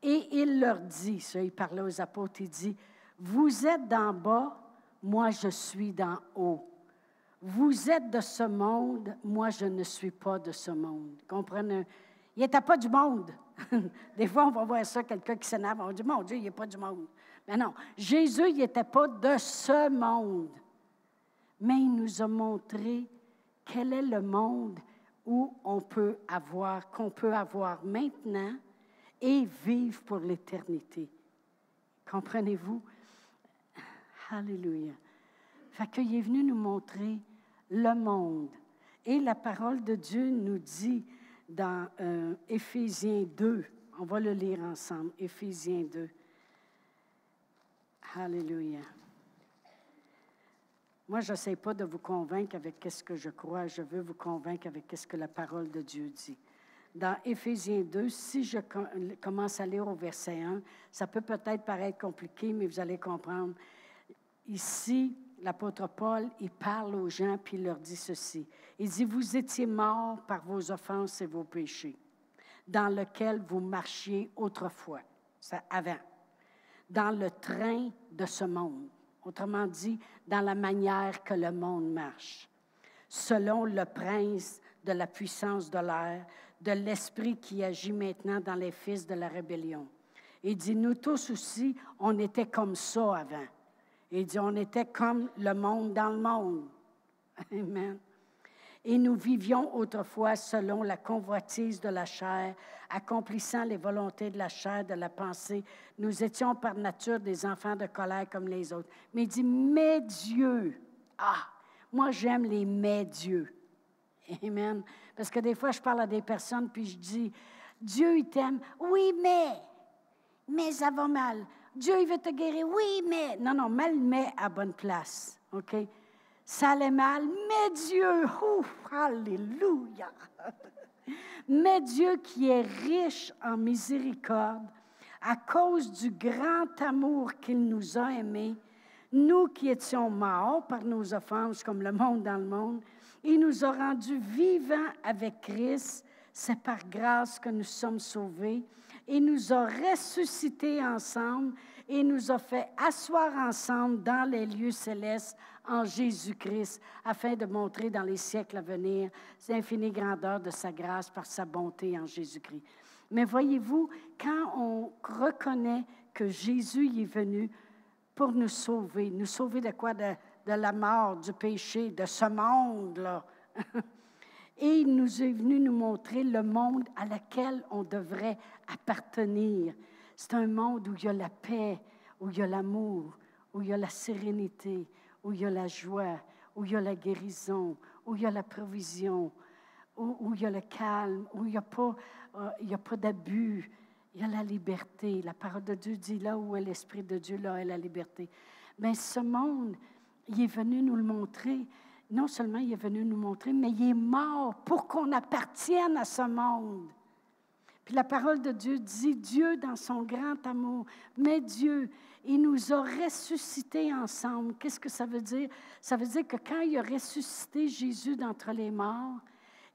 et il leur dit, ça, il parlait aux apôtres, il dit, « Vous êtes d'en bas, moi je suis d'en haut. Vous êtes de ce monde, moi je ne suis pas de ce monde. » Comprenez? Il n'était pas du monde. Des fois, on va voir ça, quelqu'un qui s'énerve, on dit, « Mon Dieu, il n'est pas du monde. » Mais non, Jésus, il n'était pas de ce monde. Mais il nous a montré quel est le monde où qu'on peut avoir maintenant et vivre pour l'éternité. Comprenez-vous? Alléluia. Fait qu'il est venu nous montrer le monde. Et la parole de Dieu nous dit dans Éphésiens 2, on va le lire ensemble, Éphésiens 2. Alléluia. Moi, je n'essaie pas de vous convaincre avec ce que je crois, je veux vous convaincre avec ce que la parole de Dieu dit. Dans Éphésiens 2, si je commence à lire au verset 1, ça peut peut-être paraître compliqué, mais vous allez comprendre. Ici, l'apôtre Paul, il parle aux gens, puis il leur dit ceci. Il dit, « Vous étiez morts par vos offenses et vos péchés, dans lequel vous marchiez autrefois, ça avant, dans le train de ce monde. » Autrement dit, dans la manière que le monde marche, selon le prince de la puissance de l'air, de l'esprit qui agit maintenant dans les fils de la rébellion. Il dit, nous tous aussi, on était comme ça avant. Il dit, on était comme le monde dans le monde. Amen. Et nous vivions autrefois selon la convoitise de la chair, accomplissant les volontés de la chair, de la pensée. Nous étions par nature des enfants de colère comme les autres. Mais il dit, mais Dieu. Ah, moi j'aime les mais Dieu. Amen. Parce que des fois, je parle à des personnes, puis je dis, Dieu, il t'aime. Oui, mais ça va mal. Dieu, il veut te guérir. Oui, mais. Non, mal, mais à bonne place. OK? Ça allait mal, mais Dieu, alléluia, mais Dieu qui est riche en miséricorde, à cause du grand amour qu'il nous a aimés, nous qui étions morts par nos offenses comme le monde dans le monde, il nous a rendus vivants avec Christ, c'est par grâce que nous sommes sauvés, et nous a ressuscités ensemble, et nous a fait asseoir ensemble dans les lieux célestes en Jésus-Christ, afin de montrer dans les siècles à venir l'infinie grandeur de sa grâce par sa bonté en Jésus-Christ. Mais voyez-vous, quand on reconnaît que Jésus est venu pour nous sauver de quoi? De la mort, du péché, de ce monde-là. Et il nous est venu nous montrer le monde à lequel on devrait appartenir. C'est un monde où il y a la paix, où il y a l'amour, où il y a la sérénité, où il y a la joie, où il y a la guérison, où il y a la provision, où il y a le calme, où il n'y a pas d'abus, il y a la liberté. La parole de Dieu dit, là où est l'Esprit de Dieu, là est la liberté. Mais ce monde, il est venu nous le montrer. Non seulement il est venu nous montrer, mais il est mort pour qu'on appartienne à ce monde. Puis la parole de Dieu dit, Dieu dans son grand amour, mais Dieu, il nous a ressuscités ensemble. Qu'est-ce que ça veut dire? Ça veut dire que quand il a ressuscité Jésus d'entre les morts,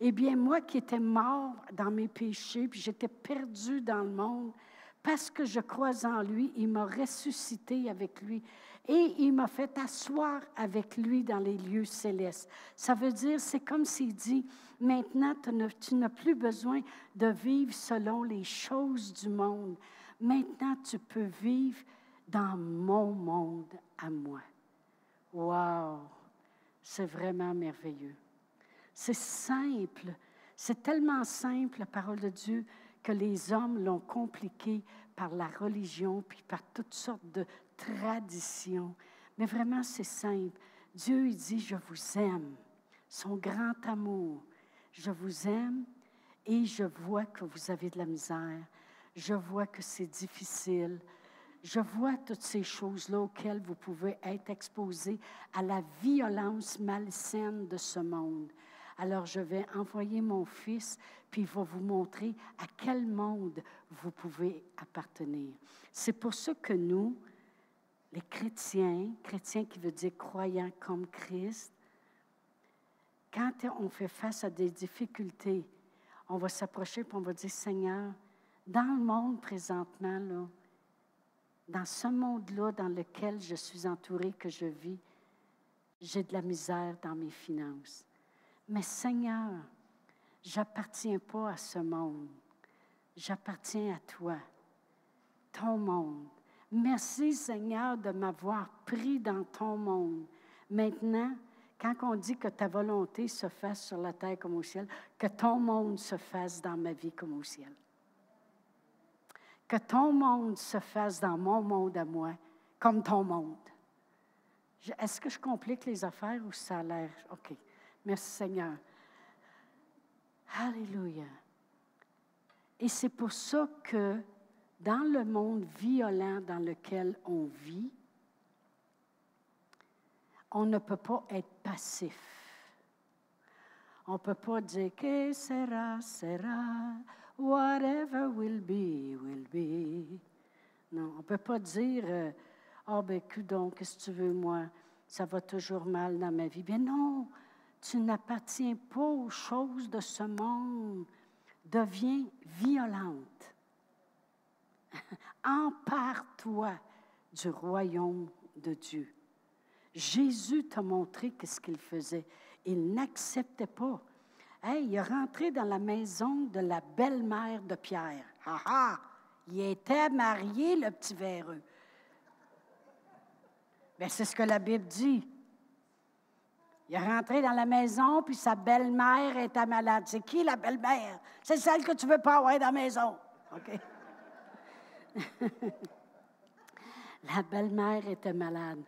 eh bien moi qui étais mort dans mes péchés, puis j'étais perdu dans le monde, parce que je crois en lui, il m'a ressuscité avec lui. Et il m'a fait asseoir avec lui dans les lieux célestes. Ça veut dire, c'est comme s'il dit, maintenant, tu n'as plus besoin de vivre selon les choses du monde. Maintenant, tu peux vivre dans mon monde à moi. Wow! C'est vraiment merveilleux. C'est simple. C'est tellement simple, la parole de Dieu, que les hommes l'ont compliqué par la religion, puis par toutes sortes de traditions. Mais vraiment, c'est simple. Dieu, il dit, je vous aime. Son grand amour. Je vous aime et je vois que vous avez de la misère. Je vois que c'est difficile. je vois toutes ces choses-là auxquelles vous pouvez être exposés à la violence malsaine de ce monde. Alors, je vais envoyer mon Fils, puis il va vous montrer à quel monde vous pouvez appartenir. C'est pour ça que nous, les chrétiens qui veut dire croyants comme Christ, quand on fait face à des difficultés, on va s'approcher et on va dire, Seigneur, dans le monde présentement, là, dans ce monde-là dans lequel je suis entourée, que je vis, j'ai de la misère dans mes finances. Mais Seigneur, je n'appartiens pas à ce monde. J'appartiens à toi, ton monde. Merci Seigneur de m'avoir pris dans ton monde. Maintenant, quand on dit que ta volonté se fasse sur la terre comme au ciel, que ton monde se fasse dans ma vie comme au ciel. Que ton monde se fasse dans mon monde à moi, comme ton monde. Est-ce que je complique les affaires ou ça a l'air? OK. Merci Seigneur. Alléluia. Et c'est pour ça que dans le monde violent dans lequel on vit, on ne peut pas être passif. On ne peut pas dire « que sera, sera, whatever will be, will be ». Non, on ne peut pas dire « Ah, ben, coudonc, qu'est-ce que tu veux, moi? Ça va toujours mal dans ma vie. » Bien non, tu n'appartiens pas aux choses de ce monde. Deviens violente. Empare-toi du royaume de Dieu. Jésus t'a montré qu'est-ce qu'il faisait. Il n'acceptait pas. Hey, il est rentré dans la maison de la belle-mère de Pierre. Ah ah! Il était marié, le petit véreux. Bien, c'est ce que la Bible dit. Il est rentré dans la maison, puis sa belle-mère était malade. C'est qui la belle-mère? C'est celle que tu ne veux pas avoir dans la maison. OK? La belle-mère était malade.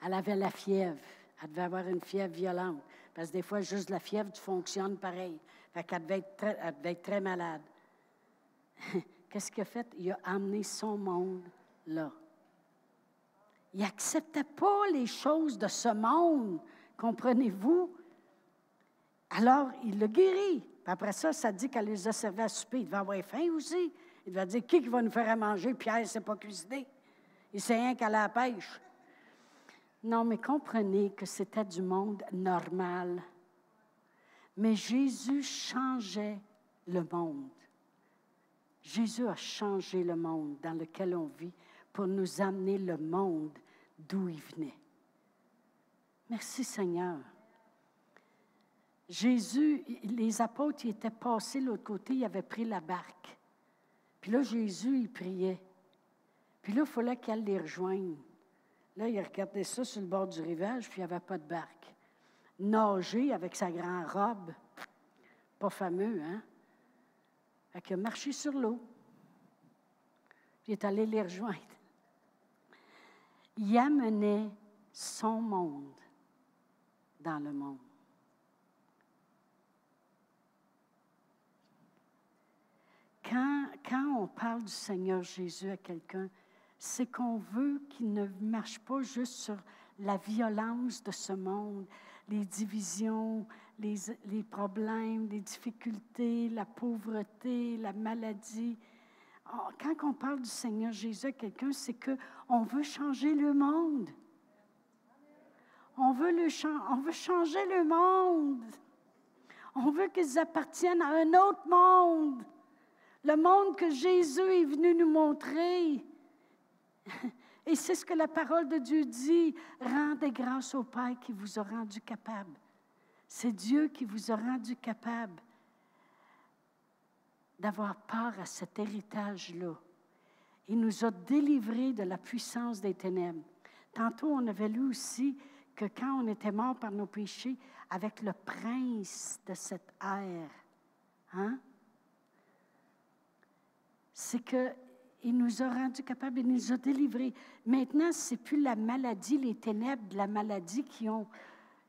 Elle avait la fièvre. Elle devait avoir une fièvre violente. Parce que des fois, juste la fièvre, tu fonctionnes pareil. Fait qu'elle devait être très malade. Qu'est-ce qu'il a fait? Il a amené son monde là. Il n'acceptait pas les choses de ce monde. Comprenez-vous? Alors, il l'a guéri. Puis après ça, ça dit qu'elle les a servis à souper. Il devait avoir faim aussi. Il devait dire, qui va nous faire à manger? Pierre ne sait pas cuisiner. Il sait rien qu'à la pêche. Non, mais comprenez que c'était du monde normal. Mais Jésus changeait le monde. Jésus a changé le monde dans lequel on vit pour nous amener le monde d'où il venait. Merci Seigneur. Jésus, les apôtres, ils étaient passés de l'autre côté, ils avaient pris la barque. Puis là, Jésus, il priait. Puis là, il fallait qu'elle les rejoigne. Là, il regardait ça sur le bord du rivage, puis il n'y avait pas de barque. Nager avec sa grande robe, pas fameux, hein? Fait qu'il a marché sur l'eau. Puis il est allé les rejoindre. Il amenait son monde dans le monde. Quand on parle du Seigneur Jésus à quelqu'un, c'est qu'on veut qu'il ne marche pas juste sur la violence de ce monde, les divisions, les problèmes, les difficultés, la pauvreté, la maladie. Quand on parle du Seigneur Jésus à quelqu'un, c'est qu'on veut changer le monde. On veut changer le monde. On veut qu'ils appartiennent à un autre monde. Le monde que Jésus est venu nous montrer. Et c'est ce que la parole de Dieu dit. Rendez grâce au Père qui vous a rendu capable. C'est Dieu qui vous a rendu capable d'avoir part à cet héritage-là. Il nous a délivrés de la puissance des ténèbres. Tantôt, on avait lu aussi que quand on était mort par nos péchés, avec le prince de cette ère, hein? C'est qu'il nous a rendus capables, il nous a délivrés. Maintenant, ce n'est plus la maladie, les ténèbres de la maladie qui ont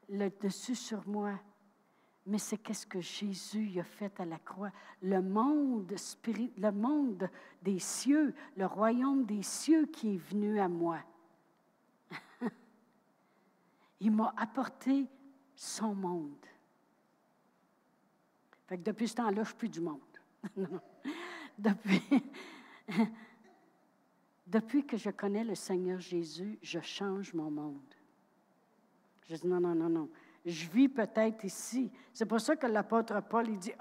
le dessus sur moi. mais c'est qu'est-ce que Jésus a fait à la croix. Le monde des cieux, le royaume des cieux qui est venu à moi. Il m'a apporté son monde. Fait que depuis ce temps-là, je ne suis plus du monde. Depuis que je connais le Seigneur Jésus, je change mon monde. Je dis non. Je vis peut-être ici. C'est pour ça que l'apôtre Paul, il dit,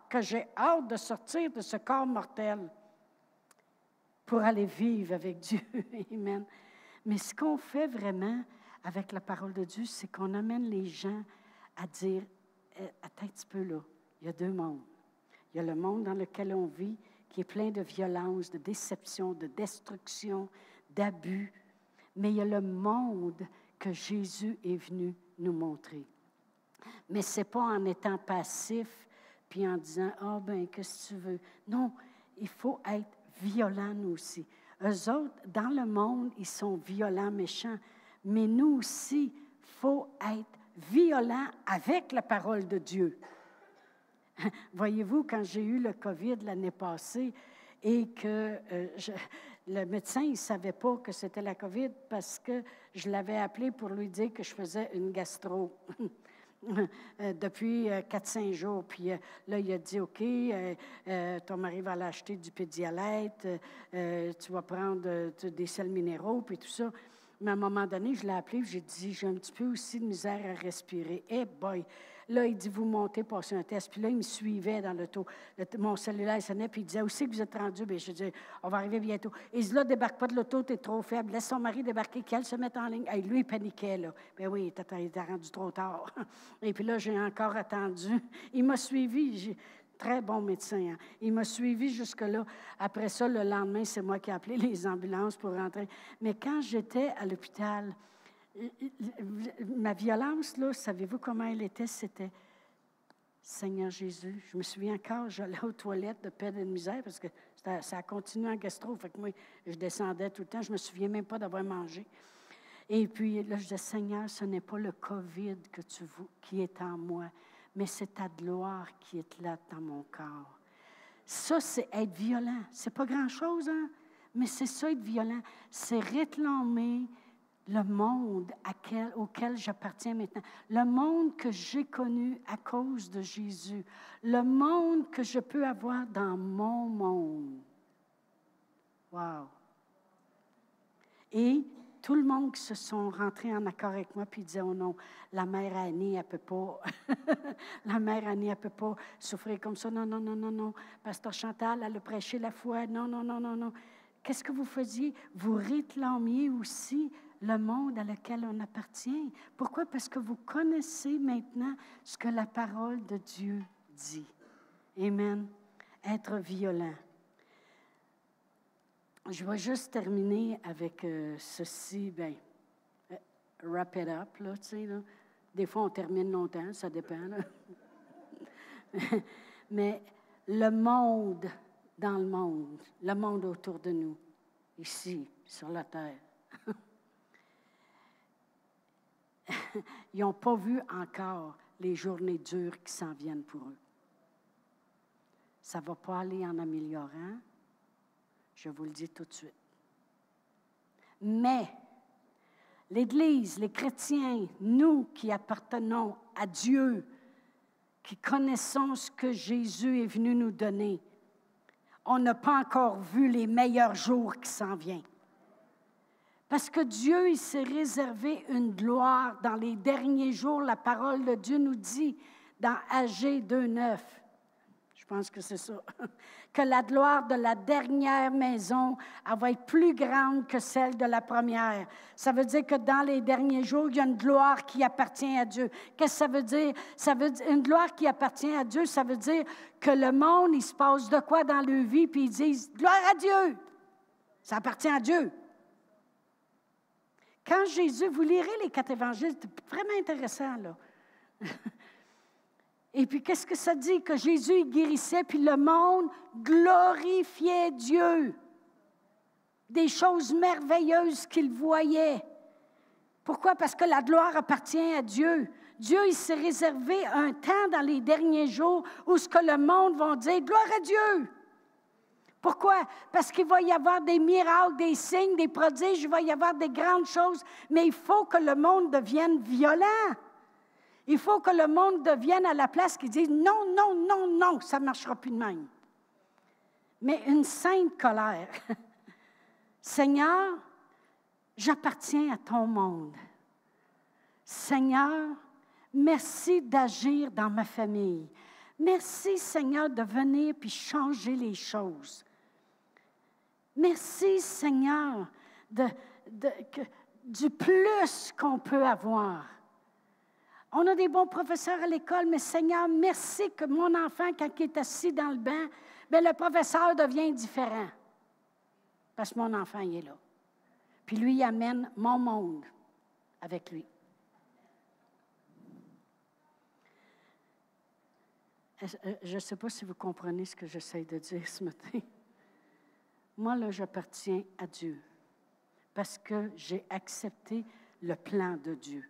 que j'ai hâte de sortir de ce corps mortel pour aller vivre avec Dieu. Amen. Mais ce qu'on fait vraiment avec la parole de Dieu, c'est qu'on amène les gens à dire, attends un petit peu là, il y a deux mondes. Il y a le monde dans lequel on vit, qui est plein de violence, de déception, de destruction, d'abus. Mais il y a le monde que Jésus est venu nous montrer. Mais ce n'est pas en étant passif, puis en disant, qu'est-ce que tu veux? Non, il faut être violent, nous aussi. Eux autres, dans le monde, ils sont violents, méchants. Mais nous aussi, il faut être violents avec la parole de Dieu. Voyez-vous, quand j'ai eu le COVID l'année passée et que le médecin, il ne savait pas que c'était la COVID parce que je l'avais appelé pour lui dire que je faisais une gastro depuis 4-5 jours. Puis là, il a dit, OK, ton mari va aller acheter du Pédialyte, tu vas prendre des sels minéraux, puis tout ça. Mais à un moment donné, je l'ai appelé, j'ai dit, j'ai un petit peu aussi de misère à respirer. Eh boy! Là, il dit, vous montez, passez un test. Puis là, il me suivait dans l'auto. Mon cellulaire sonnait, puis il disait, où c'est que vous êtes rendu? Bien, je dis, on va arriver bientôt. Il dit, là, débarque pas de l'auto, t'es trop faible. Laisse son mari débarquer, qu'elle se mette en ligne. Hey, lui, il paniquait, là. Bien oui, il était rendu trop tard. Et puis là, j'ai encore attendu. Il m'a suivi. Très bon médecin. Hein? Il m'a suivi jusque-là. Après ça, le lendemain, c'est moi qui ai appelé les ambulances pour rentrer. Mais quand j'étais à l'hôpital, ma violence, là, savez-vous comment elle était? C'était, Seigneur Jésus, je me souviens encore, j'allais aux toilettes de peine et de misère parce que ça a continué en gastro. Fait que moi, je descendais tout le temps. Je ne me souviens même pas d'avoir mangé. Et puis là, je disais, Seigneur, ce n'est pas le COVID qui est en moi, mais c'est ta gloire qui est là dans mon corps. Ça, c'est être violent. C'est pas grand-chose, hein? Mais c'est ça, être violent. C'est réclamer le monde auquel j'appartiens maintenant. Le monde que j'ai connu à cause de Jésus. Le monde que je peux avoir dans mon monde. Wow! Et tout le monde qui se sont rentrés en accord avec moi, puis ils disaient, oh non, la mère Annie, elle ne peut pas. La mère Annie, elle ne peut pas souffrir comme ça. Non. Pasteur Chantal, elle a prêché la foi. Non. Qu'est-ce que vous faisiez? Vous réclamiez aussi le monde à lequel on appartient. Pourquoi? Parce que vous connaissez maintenant ce que la parole de Dieu dit. Amen. Être violent. Je vais juste terminer avec ceci. Bien, wrap it up, là, tu sais, là. Des fois, on termine longtemps, ça dépend, là. Mais le monde dans le monde autour de nous, ici, sur la terre, ils n'ont pas vu encore les journées dures qui s'en viennent pour eux. Ça ne va pas aller en améliorant. Je vous le dis tout de suite. Mais l'Église, les chrétiens, nous qui appartenons à Dieu, qui connaissons ce que Jésus est venu nous donner, on n'a pas encore vu les meilleurs jours qui s'en viennent. Parce que Dieu, il s'est réservé une gloire dans les derniers jours. La parole de Dieu nous dit dans Agé 2:9. Je pense que c'est ça. Que la gloire de la dernière maison, elle va être plus grande que celle de la première. Ça veut dire que dans les derniers jours, il y a une gloire qui appartient à Dieu. Qu'est-ce que ça veut dire? Ça veut dire une gloire qui appartient à Dieu, ça veut dire que le monde, il se passe de quoi dans leur vie, puis ils disent, gloire à Dieu. Ça appartient à Dieu. Quand Jésus, vous lirez les 4 évangiles, c'est vraiment intéressant, là. Et puis, qu'est-ce que ça dit? Que Jésus, il guérissait, puis le monde glorifiait Dieu. Des choses merveilleuses qu'il voyait. Pourquoi? Parce que la gloire appartient à Dieu. Dieu, il s'est réservé un temps dans les derniers jours où ce que le monde va dire, gloire à Dieu. Pourquoi? Parce qu'il va y avoir des miracles, des signes, des prodiges, il va y avoir des grandes choses, mais il faut que le monde devienne violent. Il faut que le monde devienne à la place qui dit non, non, non, non, ça ne marchera plus de même. Mais une sainte colère. Seigneur, j'appartiens à ton monde. Seigneur, merci d'agir dans ma famille. Merci, Seigneur, de venir puis changer les choses. Merci, Seigneur, du plus qu'on peut avoir. On a des bons professeurs à l'école, mais Seigneur, merci que mon enfant, quand il est assis dans le banc, bien, le professeur devient différent. Parce que mon enfant, il est là. Puis lui, il amène mon monde avec lui. Je ne sais pas si vous comprenez ce que j'essaie de dire ce matin. Moi, là, j'appartiens à Dieu parce que j'ai accepté le plan de Dieu,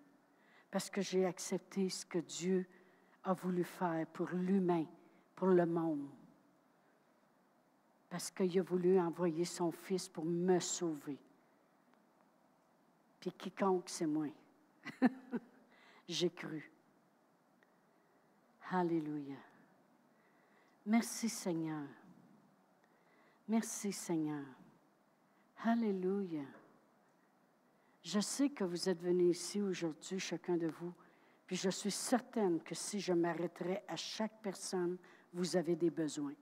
parce que j'ai accepté ce que Dieu a voulu faire pour l'humain, pour le monde, parce qu'il a voulu envoyer son Fils pour me sauver. Puis quiconque, c'est moi. J'ai cru. Alléluia. Merci Seigneur. Merci Seigneur. Alléluia. Je sais que vous êtes venus ici aujourd'hui, chacun de vous, puis je suis certaine que si je m'arrêterais à chaque personne, vous avez des besoins.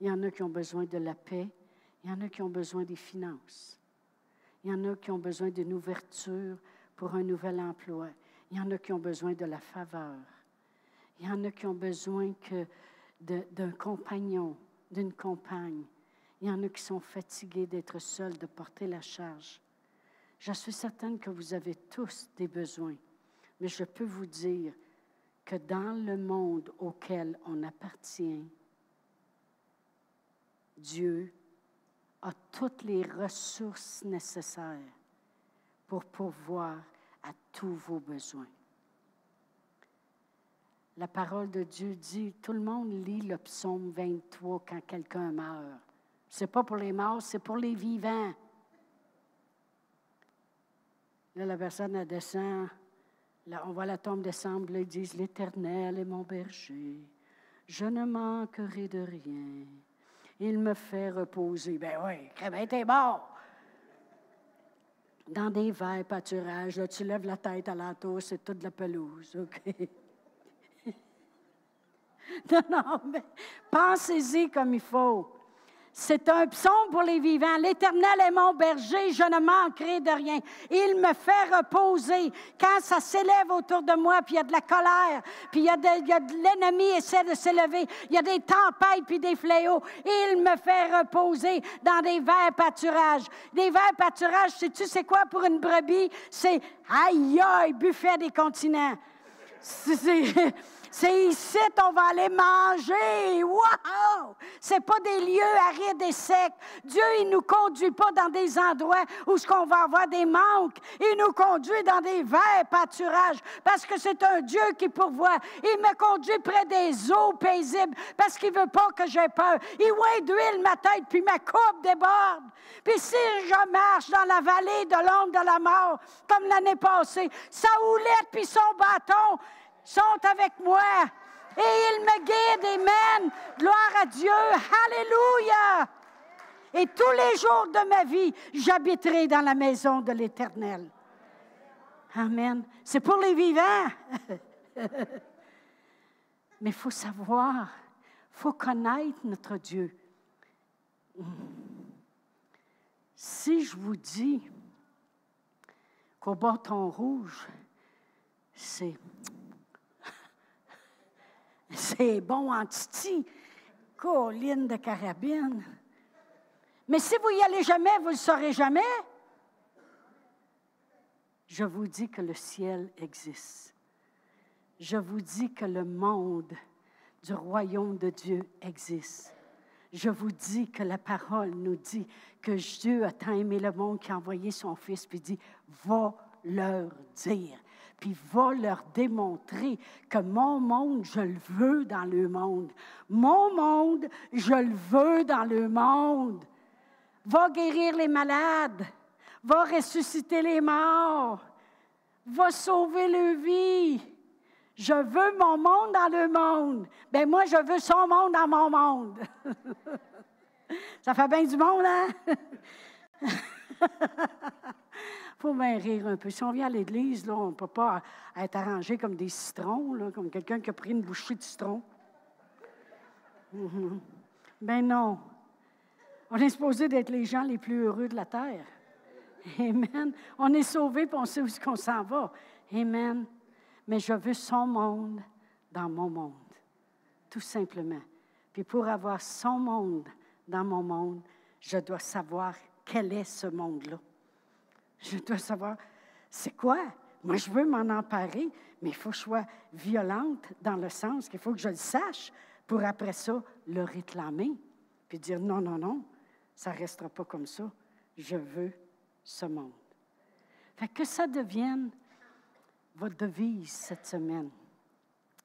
Il y en a qui ont besoin de la paix, il y en a qui ont besoin des finances, il y en a qui ont besoin d'une ouverture pour un nouvel emploi, il y en a qui ont besoin de la faveur, il y en a qui ont besoin d'un compagnon, d'une compagne. Il y en a qui sont fatigués d'être seuls, de porter la charge. Je suis certaine que vous avez tous des besoins, mais je peux vous dire que dans le monde auquel on appartient, Dieu a toutes les ressources nécessaires pour pourvoir à tous vos besoins. La parole de Dieu dit, tout le monde lit le psaume 23 quand quelqu'un meurt. Ce n'est pas pour les morts, c'est pour les vivants. Là, la personne, elle descend, là, on voit la tombe descendre, là, ils disent, l'Éternel est mon berger, je ne manquerai de rien. Il me fait reposer. Ben oui, ben t'es mort. Dans des verts pâturages, là, tu lèves la tête à l'entour, c'est toute la pelouse, OK? Non, mais pensez-y comme il faut. C'est un psaume pour les vivants. L'Éternel est mon berger, je ne manquerai de rien. Il me fait reposer. Quand ça s'élève autour de moi, puis il y a de la colère, puis il y a de l'ennemi essaie de s'élever, il y a des tempêtes puis des fléaux, il me fait reposer dans des verts pâturages. Des verts pâturages, sais-tu c'est quoi pour une brebis? C'est aïe aïe, buffet des continents. C'est ici qu'on va aller manger. Wow! C'est pas des lieux arides et secs. Dieu, il nous conduit pas dans des endroits où ce qu'on va avoir des manques. Il nous conduit dans des verts pâturages parce que c'est un Dieu qui pourvoit. Il me conduit près des eaux paisibles parce qu'il veut pas que j'aie peur. Il oint d'huile ma tête puis ma coupe déborde. Puis si je marche dans la vallée de l'ombre de la mort, comme l'année passée, sa houlette puis son bâton sont avec moi et il me guide et mène. Gloire à Dieu. Alléluia. Et tous les jours de ma vie, j'habiterai dans la maison de l'Éternel. Amen. C'est pour les vivants. Mais il faut savoir, il faut connaître notre Dieu. Si je vous dis qu'au bâton rouge, c'est bon en titi, colline de carabine. Mais si vous n'y allez jamais, vous ne le saurez jamais. Je vous dis que le ciel existe. Je vous dis que le monde du royaume de Dieu existe. Je vous dis que la parole nous dit que Dieu a tant aimé le monde qu'il a envoyé son Fils, puis dit, va leur dire. puis va leur démontrer que mon monde, je le veux dans le monde. Mon monde, je le veux dans le monde. Va guérir les malades, va ressusciter les morts, va sauver le vie. Je veux mon monde dans le monde. Bien, moi, je veux son monde dans mon monde. Ça fait bien du monde, hein? Faut bien rire un peu. Si on vient à l'église, là, on ne peut pas être arrangé comme des citrons, là, comme quelqu'un qui a pris une bouchée de citron. Ben non. On est supposé d'être les gens les plus heureux de la terre. Amen. On est sauvés, puis on sait où est-ce qu'on s'en va. Amen. Mais je veux son monde dans mon monde, tout simplement. Puis pour avoir son monde dans mon monde, je dois savoir quel est ce monde-là. Je dois savoir, c'est quoi? Moi, je veux m'en emparer, mais il faut que je sois violente dans le sens qu'il faut que je le sache pour après ça le réclamer, puis dire non, non, non, ça ne restera pas comme ça. Je veux ce monde. Fait que ça devienne votre devise cette semaine,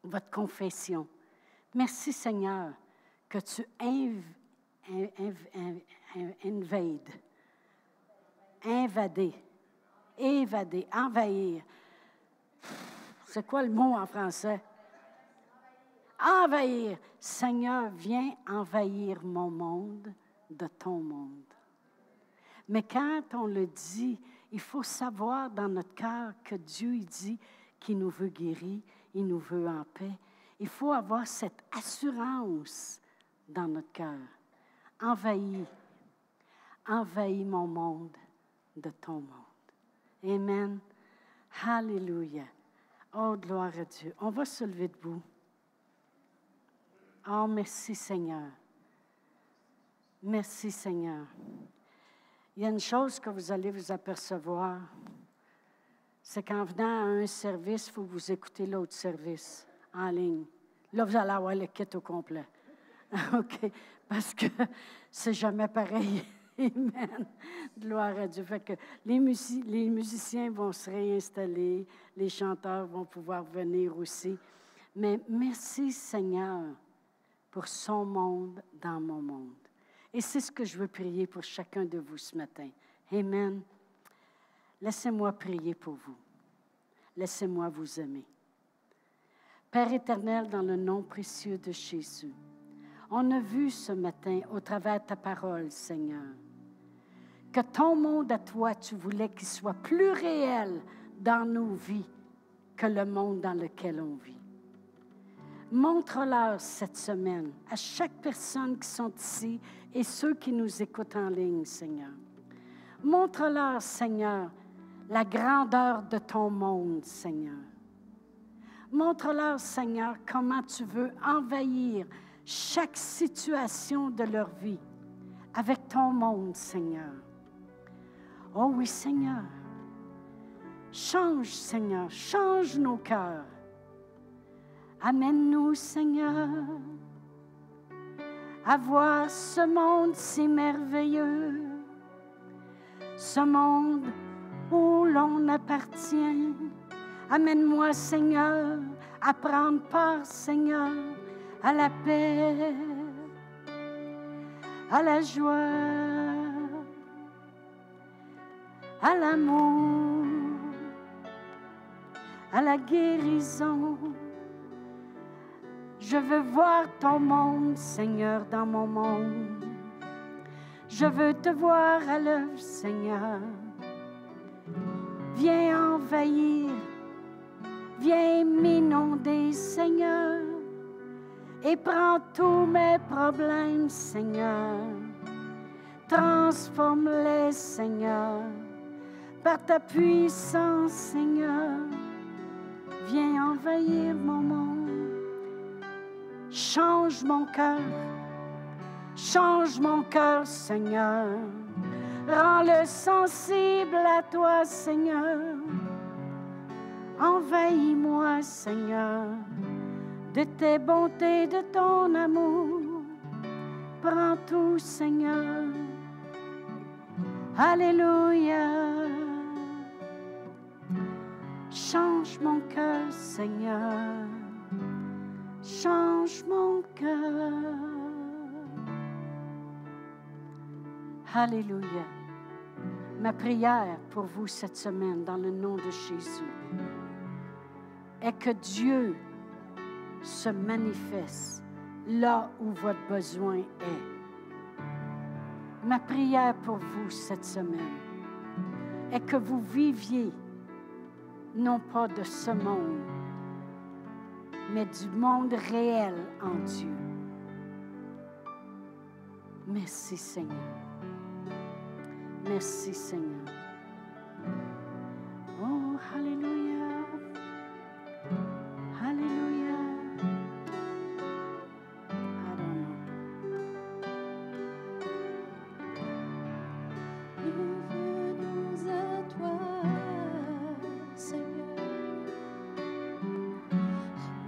votre confession. Merci Seigneur que tu envahir. C'est quoi le mot en français? Envahir. Seigneur, viens envahir mon monde de ton monde. Mais quand on le dit, il faut savoir dans notre cœur que Dieu il dit qu'il nous veut guéris, il nous veut en paix. Il faut avoir cette assurance dans notre cœur. Envahis mon monde de ton monde. Amen. Alléluia. Oh, gloire à Dieu. On va se lever debout. Oh, merci Seigneur. Merci Seigneur. Il y a une chose que vous allez vous apercevoir, c'est qu'en venant à un service, il faut que vous écoutez l'autre service en ligne. Là, vous allez avoir le kit au complet. OK? Parce que c'est jamais pareil. Amen. Gloire à Dieu. Fait que les musiciens vont se réinstaller, les chanteurs vont pouvoir venir aussi. Mais merci Seigneur pour son monde dans mon monde. Et c'est ce que je veux prier pour chacun de vous ce matin. Amen. Laissez-moi prier pour vous. Laissez-moi vous aimer. Père éternel, dans le nom précieux de Jésus, on a vu ce matin, au travers de ta parole, Seigneur, que ton monde à toi, tu voulais qu'il soit plus réel dans nos vies que le monde dans lequel on vit. Montre-leur cette semaine à chaque personne qui sont ici et ceux qui nous écoutent en ligne, Seigneur. Montre-leur, Seigneur, la grandeur de ton monde, Seigneur. Montre-leur, Seigneur, comment tu veux envahir chaque situation de leur vie avec ton monde, Seigneur. Oh oui, Seigneur. Change, Seigneur, change nos cœurs. Amène-nous, Seigneur, à voir ce monde si merveilleux, ce monde où l'on appartient. Amène-moi, Seigneur, à prendre part, Seigneur, à la paix, à la joie, à l'amour, à la guérison. Je veux voir ton monde, Seigneur, dans mon monde. Je veux te voir à l'œuvre, Seigneur. Viens envahir, viens m'inonder, Seigneur, et prends tous mes problèmes, Seigneur. Transforme-les, Seigneur, par ta puissance, Seigneur. Viens envahir mon monde. Change mon cœur, Seigneur. Rends-le sensible à toi, Seigneur. Envahis-moi, Seigneur, de tes bontés, de ton amour. Prends tout, Seigneur. Alléluia. Change mon cœur, Seigneur. Change mon cœur. Alléluia. Ma prière pour vous cette semaine, dans le nom de Jésus, est que Dieu se manifeste là où votre besoin est. Ma prière pour vous cette semaine est que vous viviez non pas de ce monde, mais du monde réel en Dieu. Merci Seigneur. Merci Seigneur. Oh, Alléluia. Alléluia. Nous venons à toi, Seigneur.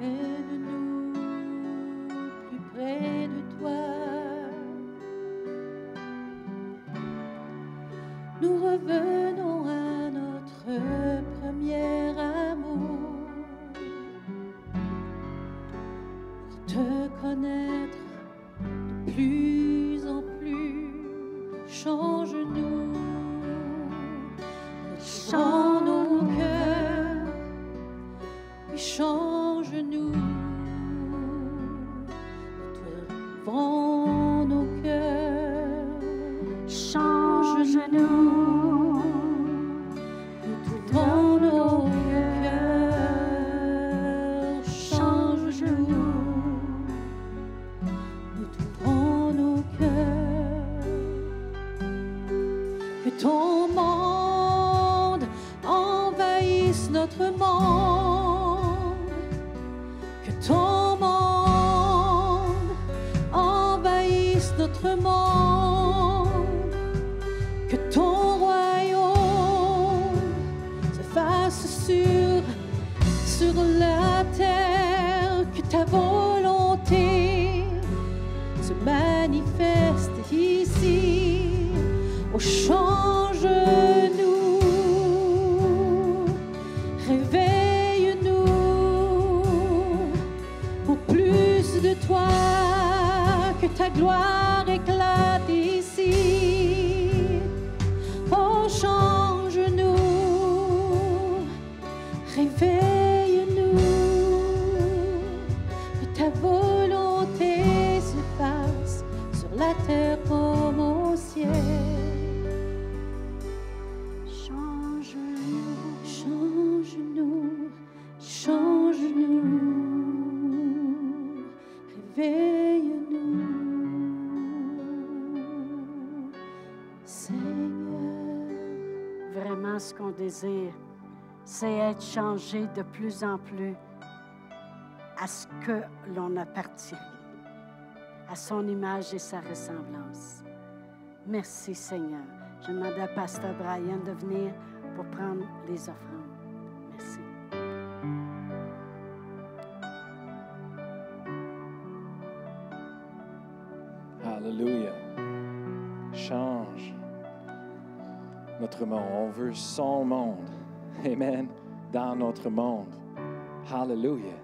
Ramène-nous plus près de toi. Nous revenons à notre premier amour pour te connaître de plus en plus. Change-nous, change nos cœurs, et change-nous, ouvrons nos cœurs, Change-nous. ouvrons nos cœurs, change-nous, nous t'ouvrons nos cœurs. Que ton monde envahisse notre monde. Que ton monde envahisse notre monde. Que ton royaume se fasse sur la terre. Que ta volonté se manifeste ici. Oh, change-nous, réveille-nous pour plus de toi, que ta gloire éclate ici. Oh, change-nous, réveille-nous, que ta volonté se fasse sur la terre comme au ciel. Change-nous, change-nous, réveille-nous, Seigneur. Vraiment, ce qu'on désire, c'est être changé de plus en plus à ce que l'on appartient, à son image et sa ressemblance. Merci, Seigneur. Je demande à Pasteur Brian de venir pour prendre les offrandes. Merci. Alléluia. Change notre monde. On veut son monde. Amen. Dans notre monde. Alléluia.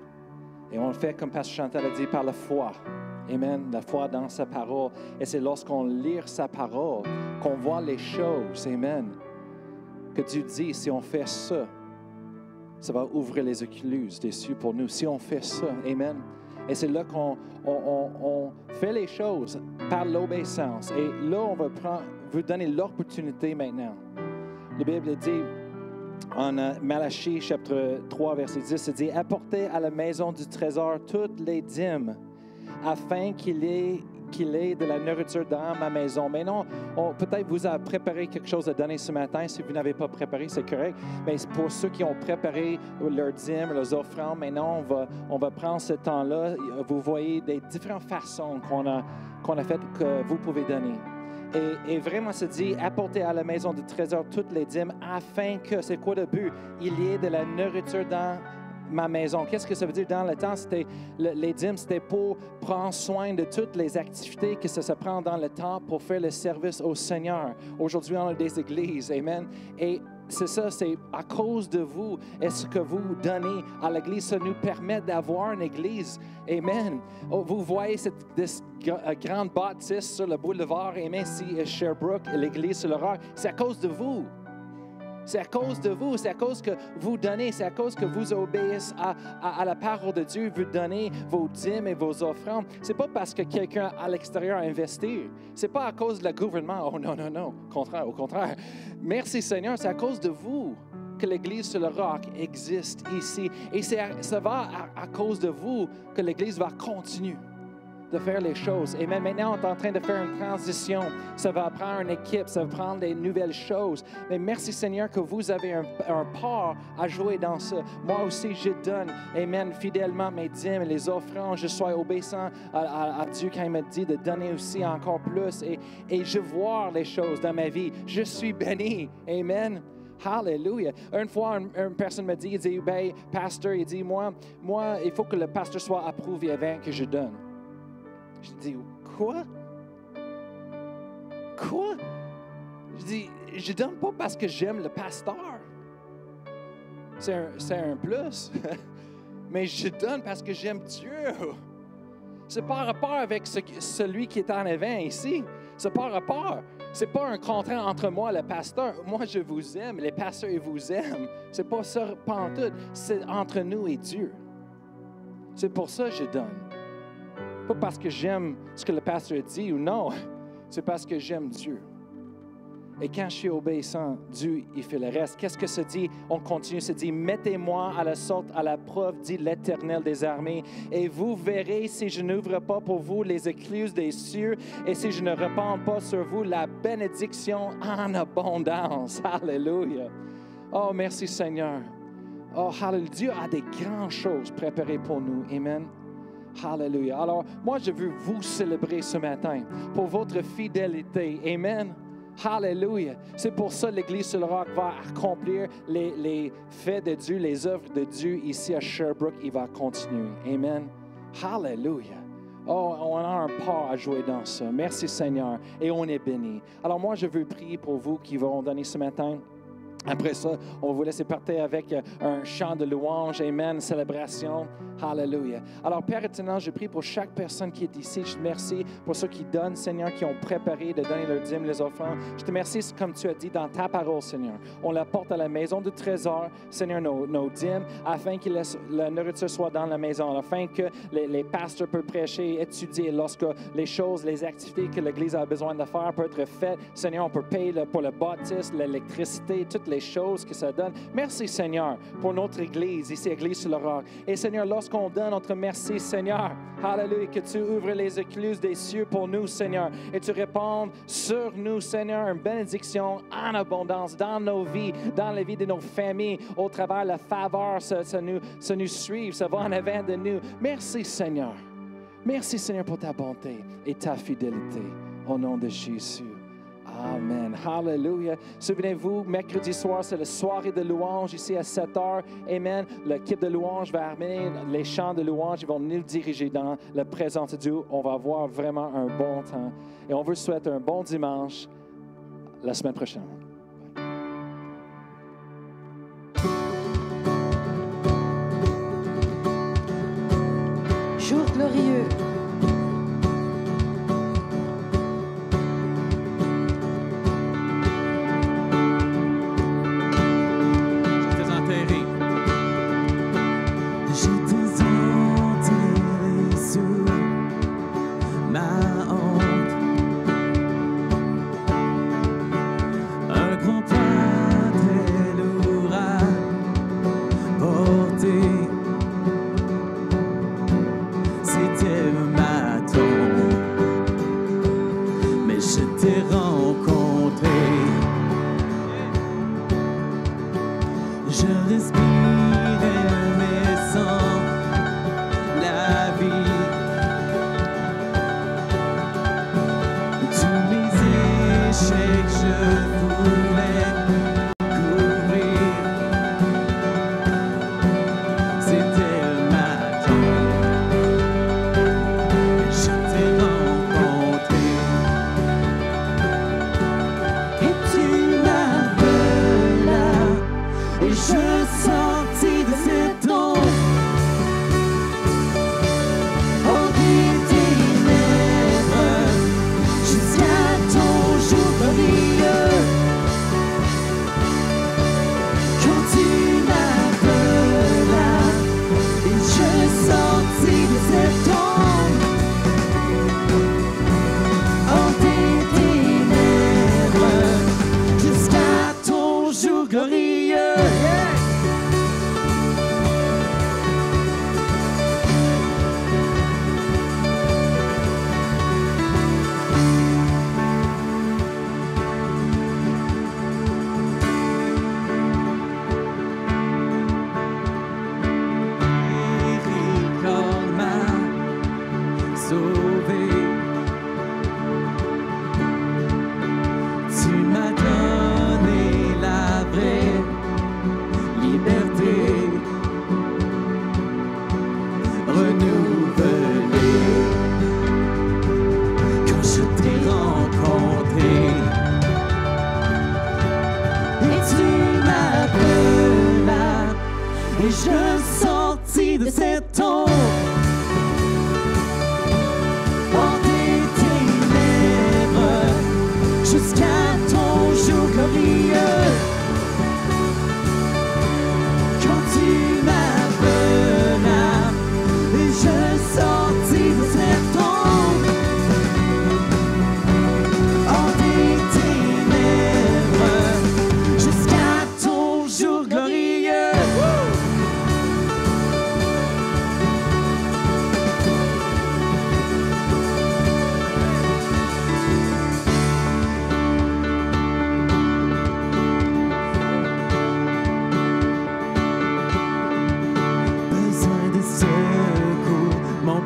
Et on le fait comme Pasteur Chantal a dit, par la foi. Amen. La foi dans sa parole. Et c'est lorsqu'on lit sa parole qu'on voit les choses. Amen. Que Dieu dit, si on fait ça, ça va ouvrir les écluses des cieux pour nous. Si on fait ça, amen. Et c'est là qu'on fait les choses par l'obéissance. Et là, on va vous donner l'opportunité maintenant. La Bible dit, en Malachie, chapitre 3, verset 10, ça dit « Apportez à la maison du trésor toutes les dîmes, afin qu'il ait de la nourriture dans ma maison. » Maintenant, peut-être vous avez préparé quelque chose à donner ce matin. Si vous n'avez pas préparé, c'est correct. Mais pour ceux qui ont préparé leurs dîmes, leurs offrandes, maintenant, on va prendre ce temps-là. Vous voyez des différentes façons qu'on a faites que vous pouvez donner. Et vraiment, se dit, apportez à la maison du trésor toutes les dîmes, afin que, c'est quoi le but? Il y ait de la nourriture dans ma maison. Qu'est-ce que ça veut dire? Dans le temps, les dîmes, c'était pour prendre soin de toutes les activités que ça se prend dans le temps pour faire le service au Seigneur. Aujourd'hui, on a des églises, amen. Et c'est ça, c'est à cause de vous et ce que vous donnez à l'Église. Ça nous permet d'avoir une Église. Amen. Oh, vous voyez cette grande bâtisse sur le boulevard, amen, ici à Sherbrooke, l'Église sur le Roc. C'est à cause de vous. C'est à cause de vous, c'est à cause que vous donnez, c'est à cause que vous obéissez à la parole de Dieu, vous donnez vos dîmes et vos offrandes. C'est pas parce que quelqu'un à l'extérieur a investi. C'est pas à cause du gouvernement. Oh non, non, non. Au contraire. Merci Seigneur, c'est à cause de vous que l'Église sur le Roc existe ici. Et ça va à cause de vous que l'Église va continuer de faire les choses. Et même maintenant, on est en train de faire une transition. Ça va prendre une équipe, ça va prendre des nouvelles choses. Mais merci Seigneur que vous avez un part à jouer dans ça. Moi aussi, je donne, amen, fidèlement mes dîmes, les offrandes. Je sois obéissant à Dieu quand il m'a dit de donner aussi encore plus. Et je vois les choses dans ma vie. Je suis béni. Amen. Hallelujah. Une fois, une personne me dit, il dit, ben, pasteur, il dit, moi, il faut que le pasteur soit approuvé avant que je donne. Je dis, quoi? Quoi? Je dis, je donne pas parce que j'aime le pasteur. C'est un plus. Mais je donne parce que j'aime Dieu. C'est pas rapport avec celui qui est en avant ici. C'est pas rapport. C'est pas un contrat entre moi et le pasteur. Moi, je vous aime. Les pasteurs, ils vous aiment. C'est pas ça, pantoute. C'est entre nous et Dieu. C'est pour ça que je donne. Pas parce que j'aime ce que le pasteur dit ou non, c'est parce que j'aime Dieu. Et quand je suis obéissant, Dieu, il fait le reste. Qu'est-ce que ça dit? On continue, ça dit, mettez-moi à la sorte, à la preuve, dit l'Éternel des armées, et vous verrez si je n'ouvre pas pour vous les écluses des cieux, et si je ne répands pas sur vous la bénédiction en abondance. Alléluia. Oh, merci Seigneur. Oh, hallelujah. Dieu a des grandes choses préparées pour nous. Amen. Hallelujah. Alors, moi, je veux vous célébrer ce matin pour votre fidélité. Amen. Hallelujah. C'est pour ça que l'Église sur le Roc va accomplir les faits de Dieu, les œuvres de Dieu ici à Sherbrooke. Il va continuer. Amen. Hallelujah. Oh, on a un part à jouer dans ça. Merci Seigneur. Et on est béni. Alors, moi, je veux prier pour vous qui vont donner ce matin. Après ça, on va vous laisser partir avec un chant de louange, amen, célébration, hallelujah. Alors, Père éternel, je prie pour chaque personne qui est ici. Je te remercie pour ceux qui donnent, Seigneur, qui ont préparé de donner leur dîme, les offrandes. Je te remercie, comme tu as dit dans ta parole, Seigneur. On la porte à la maison du trésor, Seigneur, nos dîmes, afin que la nourriture soit dans la maison, afin que les pasteurs peuvent prêcher, étudier, lorsque les choses, les activités que l'Église a besoin de faire peuvent être faites. Seigneur, on peut payer pour le baptême, l'électricité, toutes les choses que ça donne. Merci, Seigneur, pour notre Église, ici, Église sur le Roc. Et Seigneur, lorsqu'on donne notre merci, Seigneur, hallelujah, que tu ouvres les écluses des cieux pour nous, Seigneur, et tu répands sur nous, Seigneur, une bénédiction en abondance dans nos vies, dans la vie de nos familles, au travers de la faveur, ça nous suit, ça va en avant de nous. Merci, Seigneur. Merci, Seigneur, pour ta bonté et ta fidélité. Au nom de Jésus. Amen. Hallelujah. Souvenez-vous, mercredi soir, c'est la soirée de louange ici à 7 heures. Amen. L'équipe de louange va amener les chants de louange. Ils vont nous diriger dans la présence de Dieu. On va avoir vraiment un bon temps. Et on vous souhaite un bon dimanche la semaine prochaine. Jour glorieux.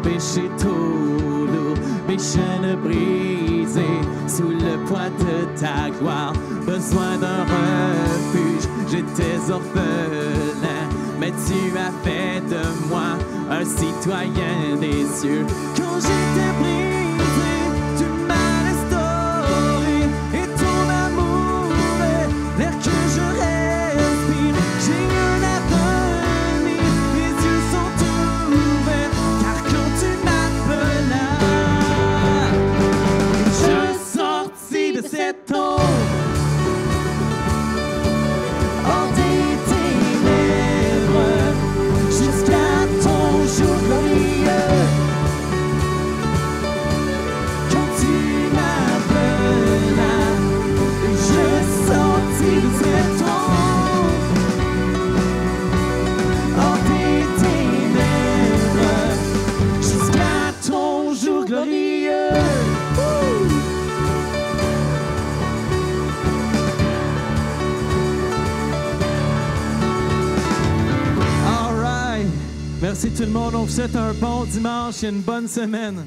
péché trop lourd, mes chaînes brisées sous le poids de ta gloire. Besoin d'un refuge, j'étais orphelin, mais tu as fait de moi un citoyen des cieux. Quand j'étais brisé, tu m'as restauré, et ton amour est l'air que je respire. J'ai un avenir, mes yeux sont ouverts, car quand tu m'appelais, je sortis de cette ombre. Hors des ténèbres, jusqu'à ton jour glorieux. Quand tu m'appelais, je sortis de cette ombre. Hors des ténèbres, jusqu'à ton jour glorieux. All right. Merci tout le monde. On vous souhaite un bon dimanche et une bonne semaine.